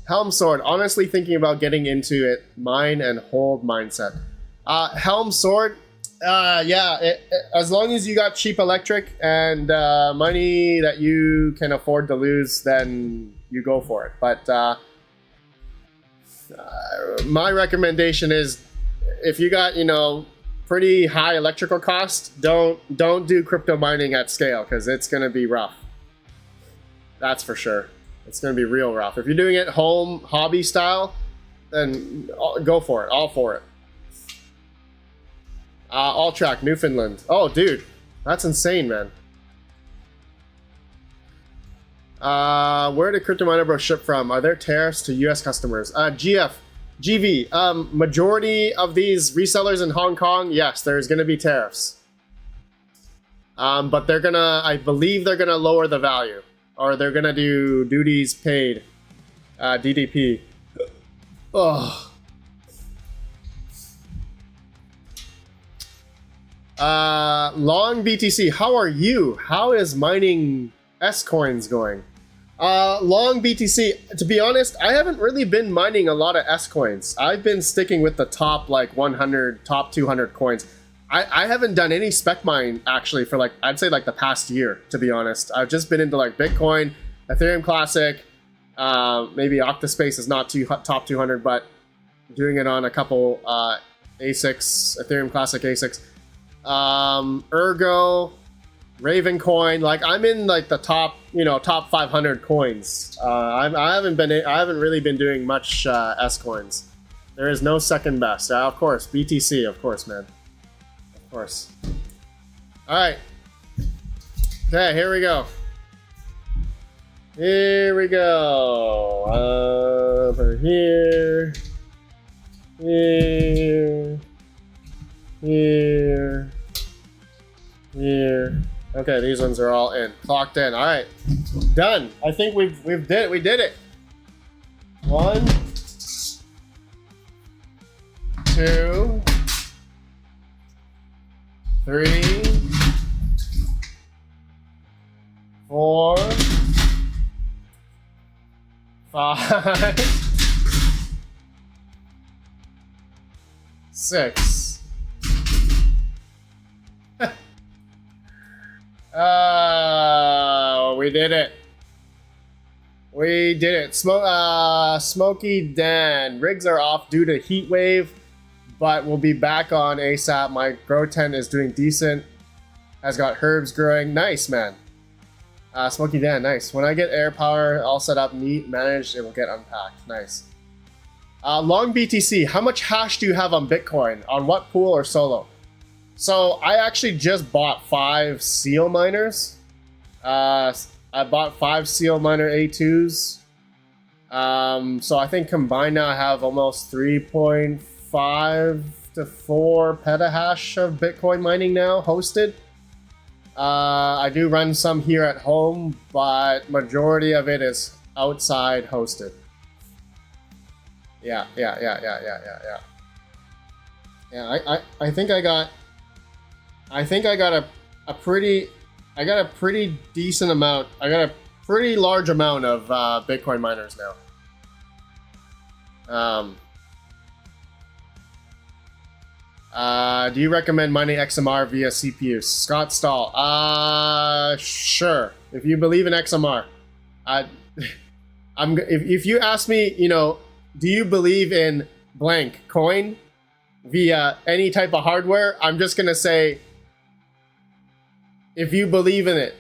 Helm Sword. Honestly thinking about getting into it. Mine and hold mindset. Helm Sword. Yeah, as long as you got cheap electric and money that you can afford to lose, then you go for it. But my recommendation is, if you got, you know, pretty high electrical cost, don't do crypto mining at scale, because it's going to be rough. That's for sure. It's going to be real rough. If you're doing it home, hobby style, then go for it. All for it. Alltrack, Newfoundland. Oh, dude. That's insane, man. Where did Crypto Miner Bro ship from? Are there tariffs to US customers? GV. Majority of these resellers in Hong Kong, yes, there's going to be tariffs. But they're going to, I believe they're going to lower the value. Or they're going to do duties paid. DDP. Ugh. Long BTC, how are you? How is mining S coins going? Long BTC, to be honest, I haven't really been mining a lot of S coins. I've been sticking with the top like 100, top 200 coins. I haven't done any spec mine actually for like, I'd say like the past year, to be honest. I've just been into like Bitcoin, Ethereum Classic, maybe Octaspace is not too top 200, but doing it on a couple ASICs, Ethereum Classic ASICs, Ergo, Ravencoin. Like I'm in like the top, you know, top 500 coins. I haven't really been doing much S coins. There is no second best. Of course, BTC, of course, man. Of course. All right. Okay, here we go. Here we go. Over here. Here. Here. Here. Okay, these ones are all in. Clocked in. All right. Done. I think we did it. 1, 2, 3, 4, 5, 6. We did it. We did it. Smoky Dan. Rigs are off due to heat wave, but we'll be back on ASAP. My grow tent is doing decent. Has got herbs growing. Nice, man. Smoky Dan, nice. When I get air power all set up, neat, managed, it will get unpacked. Nice. Long BTC, how much hash do you have on Bitcoin? On what pool or solo? So I actually just bought 5 seal miners. I bought 5 seal miner A2s. So I think combined now I have almost 3.5 to 4 petahash of Bitcoin mining now hosted. I do run some here at home, but majority of it is outside hosted. Yeah. Yeah, I think I got a pretty decent amount. I got a pretty large amount of Bitcoin miners now. Do you recommend mining XMR via CPU? Scott Stahl. Sure. If you believe in XMR, if you ask me, you know, do you believe in blank coin via any type of hardware? I'm just gonna say, if you believe in it.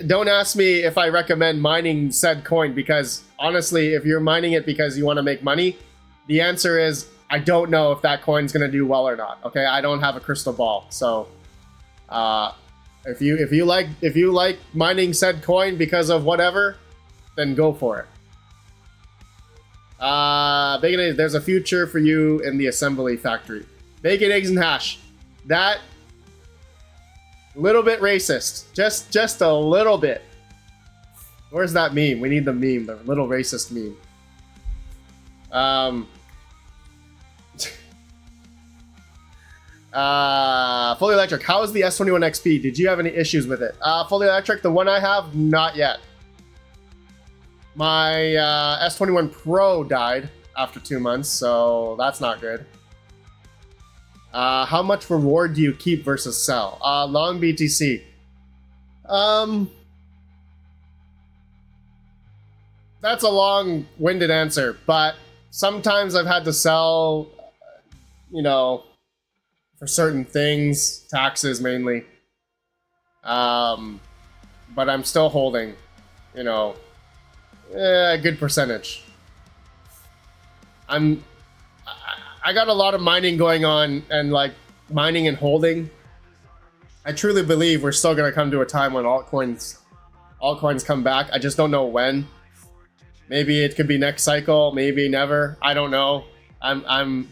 Don't ask me if I recommend mining said coin, because honestly, if you're mining it because you want to make money, the answer is I don't know if that coin's gonna do well or not. Okay, I don't have a crystal ball. So, if you like mining said coin because of whatever, then go for it. Bacon eggs, there's a future for you in the assembly factory. Bacon, eggs, and hash. That little bit racist. Just a little bit. Where's that meme? We need the meme, the little racist meme. Fully electric. How is the S21 XP? Did you have any issues with it? Fully electric, the one I have, not yet. My S21 Pro died after 2 months, so that's not good. How much reward do you keep versus sell? Long BTC. That's a long-winded answer, but sometimes I've had to sell, you know, for certain things, taxes mainly. But I'm still holding, you know, a good percentage. I got a lot of mining going on, and like mining and holding. I truly believe we're still gonna come to a time when altcoins come back. I just don't know when. Maybe it could be next cycle, maybe never. I don't know.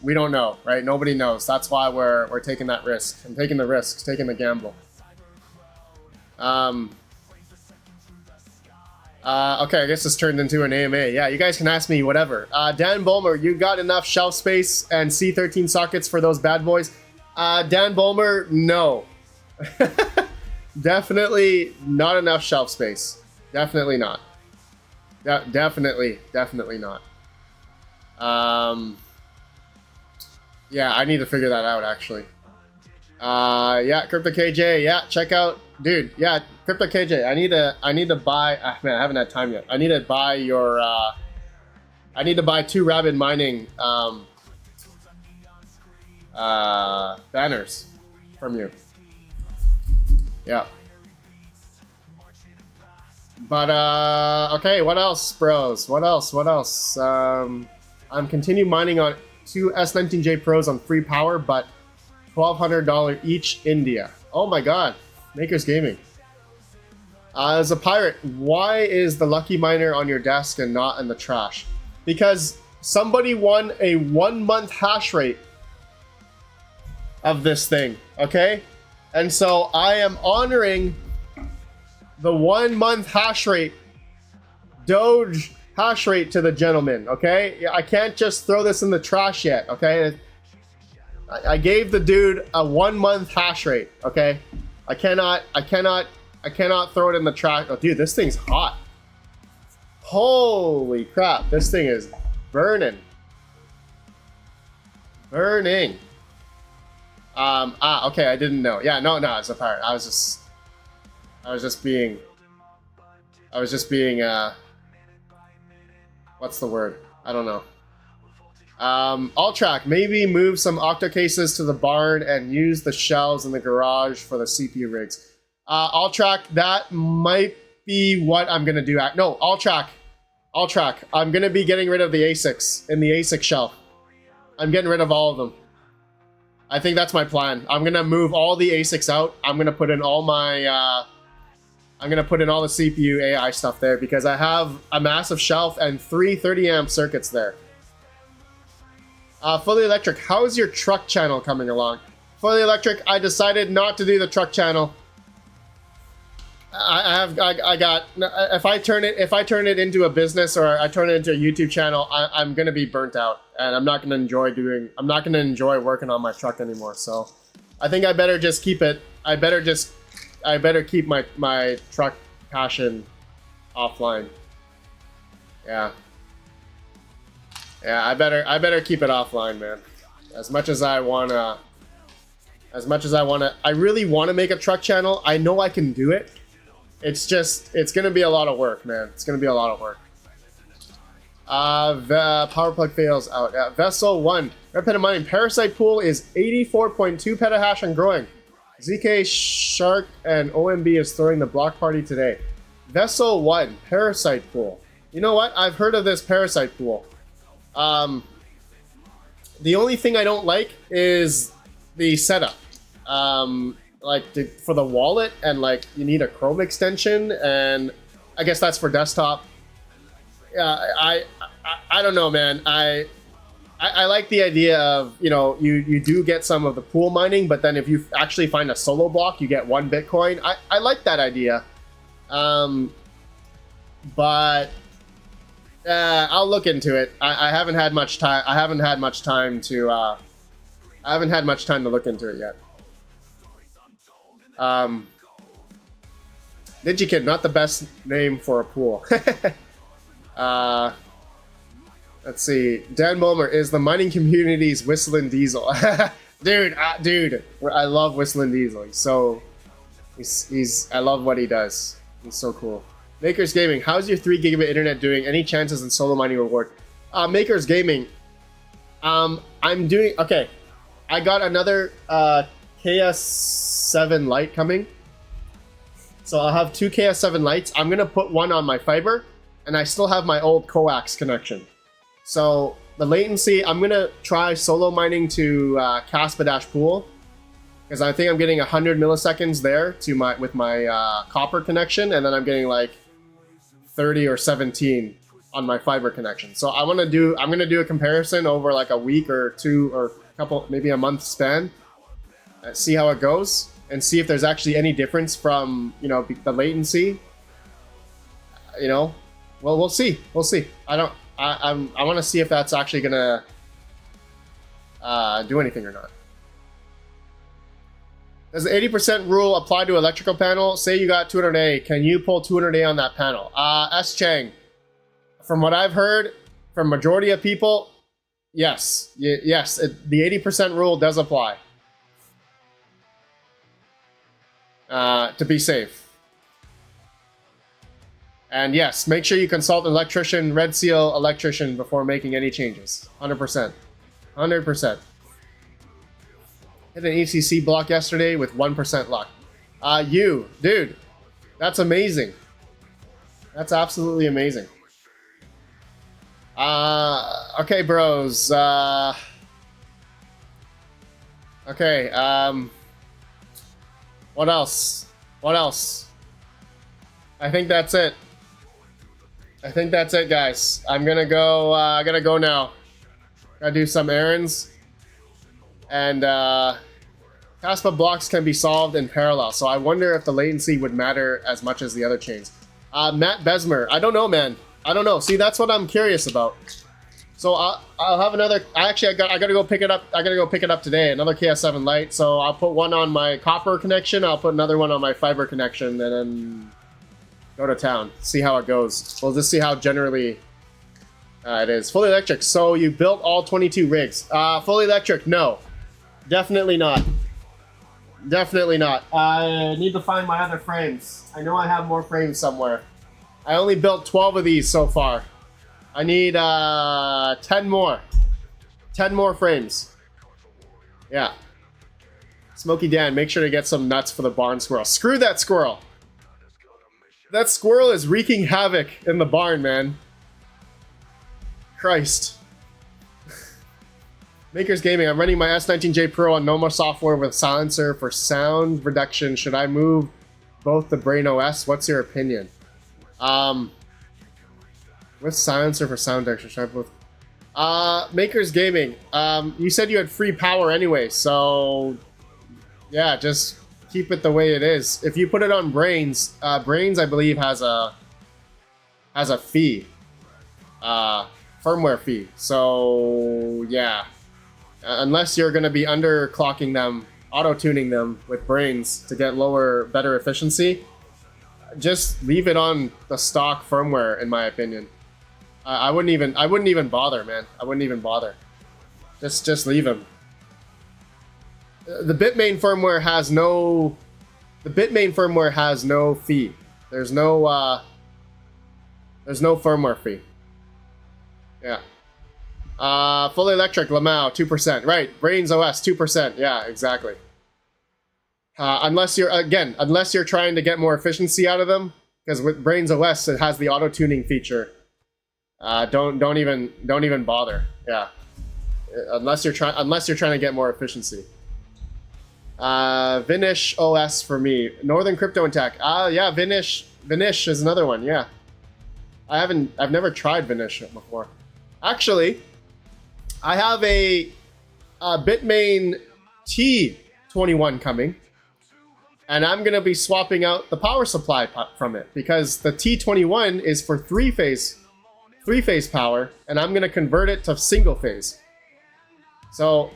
We don't know, right? Nobody knows. That's why we're taking that risk. I'm taking the risks, taking the gamble. Okay, I guess this turned into an AMA. Yeah, you guys can ask me whatever. Dan Bulmer, you got enough shelf space and C13 sockets for those bad boys? Dan Bulmer, no. Definitely not enough shelf space. Definitely not. Definitely not. Yeah, I need to figure that out actually. Yeah, Crypto KJ. Yeah, check out, dude. Yeah, Crypto KJ. I need to buy. Man, I haven't had time yet. I need to buy your. I need to buy 2 RedPandaMining banners from you. Yeah. But okay. What else, bros? What else? What else? I'm continue mining on 2 S19J Pros on free power, but $1,200 each India. Oh my god. Makers Gaming. As a pirate, why is the lucky miner on your desk and not in the trash? Because somebody won a 1-month hash rate of this thing, okay? And so I am honoring the 1-month hash rate, Doge hash rate to the gentleman, okay? I can't just throw this in the trash yet, okay? I gave the dude a 1-month hash rate, okay? I cannot throw it in the trash. Oh, dude, this thing's hot. Holy crap, this thing is burning. Burning. Okay, I didn't know. Yeah, no, it's a pirate. I was just being, what's the word? I don't know. Alltrack, maybe move some octo cases to the barn and use the shelves in the garage for the CPU rigs. Alltrack, that might be what I'm gonna do. No, Alltrack, I'm gonna be getting rid of the ASICs in the ASIC shelf. I'm getting rid of all of them. I think that's my plan. I'm gonna move all the ASICs out. I'm gonna put in all my, I'm gonna put in all the CPU AI stuff there because I have a massive shelf and 3 30-amp circuits there. Fully Electric, how is your truck channel coming along? Fully Electric, I decided not to do the truck channel. If I turn it into a business or I turn it into a YouTube channel, I'm gonna be burnt out and I'm not gonna enjoy working on my truck anymore. So I think I better just keep it. I better keep my truck passion offline. Yeah. Yeah, I better keep it offline, man. As much as I really wanna make a truck channel. I know I can do it. It's gonna be a lot of work, man. It's gonna be a lot of work. The power plug fails out. Vessel 1. RedPandaMining Parasite pool is 84.2 petahash and growing. ZK Shark and OMB is throwing the block party today. Vessel 1. Parasite pool. You know what? I've heard of this Parasite pool. The only thing I don't like is the setup. For the wallet, and like you need a Chrome extension, and I guess that's for desktop. I don't know, man. I like the idea of, you do get some of the pool mining, but then if you actually find a solo block, you get 1 Bitcoin. I like that idea. But I'll look into it. I haven't had much time. I haven't had much time to look into it yet. DigiKid, not the best name for a pool. Let's see. Dan Mulmer is the mining community's Whistling Diesel. dude, I love Whistling Diesel. I love what he does. He's so cool. Makers Gaming, how's your 3 gigabit internet doing? Any chances in solo mining reward? Makers Gaming, I'm doing, okay. I got another KS7 light coming. So I'll have 2 KS7 lights. I'm gonna put one on my fiber, and I still have my old coax connection. So the latency, I'm gonna try solo mining to Caspadash pool, because I think I'm getting 100 milliseconds there with my copper connection, and then I'm getting like 30 or 17 on my fiber connection. So I'm gonna do a comparison over like a week or 2 or maybe a month span. See how it goes and see if there's actually any difference from the latency. Well, we'll see. I want to see if that's actually gonna do anything or not. Does the 80% rule apply to electrical panel? Say you got 200A, can you pull 200A on that panel? S Chang, from what I've heard from majority of people, Yes, yes, the 80% rule does apply. To be safe. And yes, make sure you consult an electrician, Red Seal electrician, before making any changes. 100%. 100%. Hit an ECC block yesterday with 1% luck. Dude, that's amazing. That's absolutely amazing. Okay, bros. Okay, what else? What else? I think that's it. I think that's it, guys. I'm gonna go, I gotta go now. Gotta do some errands. And, TASPA blocks can be solved in parallel, so I wonder if the latency would matter as much as the other chains. Matt Besmer, I don't know, man. I don't know. See, that's what I'm curious about. So I'll have another. I gotta go pick it up. I gotta go pick it up today. Another KS7 light. So I'll put one on my copper connection. I'll put another one on my fiber connection, and then go to town. See how it goes. We'll just see how generally it is. Fully electric. So you built all 22 rigs. Fully electric? No, definitely not. Definitely not. I need to find my other frames. I know I have more frames somewhere. I only built 12 of these so far. I need 10 more. 10 more frames. Yeah. Smokey Dan, make sure to get some nuts for the barn squirrel. Screw that squirrel. That squirrel is wreaking havoc in the barn, man. Christ. Makers Gaming, I'm running my S19J Pro on Noma software with silencer for sound reduction. Should I move both the Brain OS? What's your opinion? With silencer for sound reduction, should I both? Makers Gaming, you said you had free power anyway, so yeah, just keep it the way it is. If you put it on Brains, Brains I believe has a fee, firmware fee. So yeah. Unless you're going to be underclocking them, auto-tuning them with Brains to get better efficiency, just leave it on the stock firmware, in my opinion. I wouldn't even bother, man. I wouldn't even bother. Just leave them. The Bitmain firmware has no. The Bitmain firmware has no fee. There's no. There's no firmware fee. Yeah. Fully electric, Lamau, 2%. Right, Brains OS, 2%. Yeah, exactly. Unless you're trying to get more efficiency out of them, because with Brains OS it has the auto tuning feature. Don't even bother. Yeah, unless you're trying to get more efficiency. Vinish OS for me. Northern Crypto Attack. Yeah, Vinish is another one. Yeah, I've never tried Vinish before. Actually, I have a Bitmain T21 coming, and I'm going to be swapping out the power supply from it, because the T21 is for three-phase power, and I'm going to convert it to single phase. So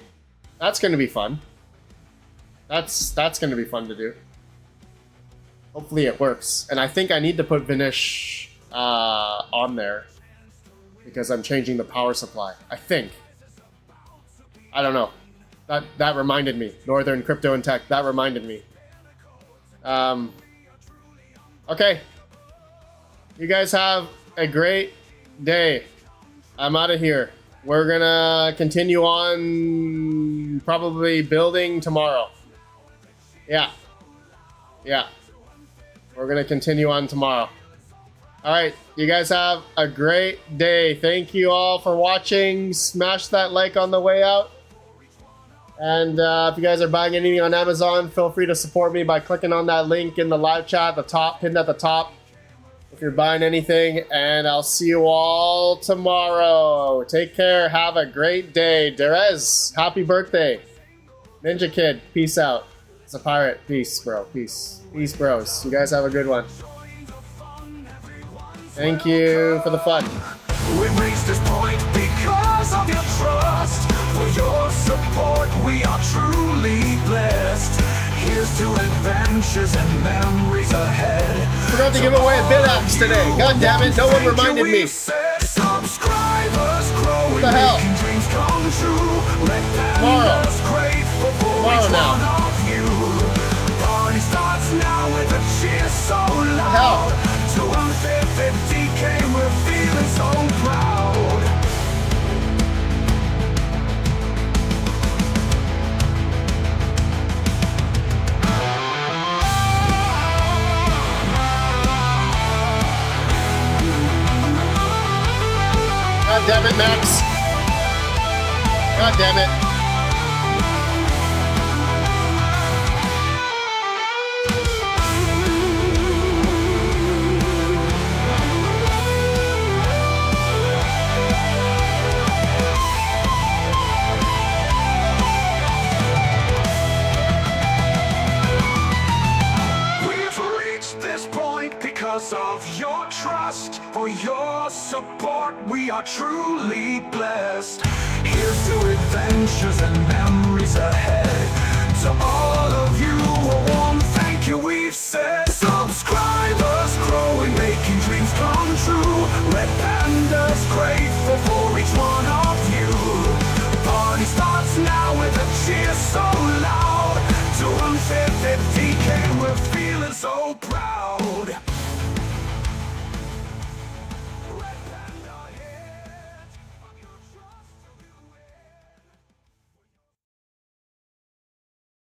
that's going to be fun. That's going to be fun to do. Hopefully it works. And I think I need to put Vinish on there, because I'm changing the power supply. I think. I don't know. That reminded me. Northern Crypto and Tech. That reminded me. Okay. You guys have a great day. I'm out of here. We're gonna continue on probably building tomorrow. Yeah. Yeah. We're gonna continue on tomorrow. Alright, you guys have a great day. Thank you all for watching. Smash that like on the way out. And if you guys are buying anything on Amazon, feel free to support me by clicking on that link in the live chat at the top, pinned at the top, if you're buying anything. And I'll see you all tomorrow. Take care. Have a great day. Derez, happy birthday. Ninja Kid, peace out. It's a pirate. Peace, bro. Peace. Peace, bros. You guys have a good one. Thank you for the fun. We reached this point because of your trust. For your support, we are truly blessed. Here's to adventures and memories ahead. Forgot to give away a BitX today. God damn it, no one reminded me. Subscribers growing, What the hell? making dreams come come true. Red Tomorrow. Panda's grateful for Tomorrow each now. one of you. Party starts now with a cheer so hell? loud. 250K, we're feeling so proud. God damn it, Max. God damn it. We've reached this point because of your trust. For your support, we are truly blessed. Here's to adventures and memories ahead. To all of you, a warm thank you we've said. Subscribers growing, making dreams come true. Red Panda's grateful for each one of you. Party starts now with a cheer so loud. 250K, we're feeling so proud.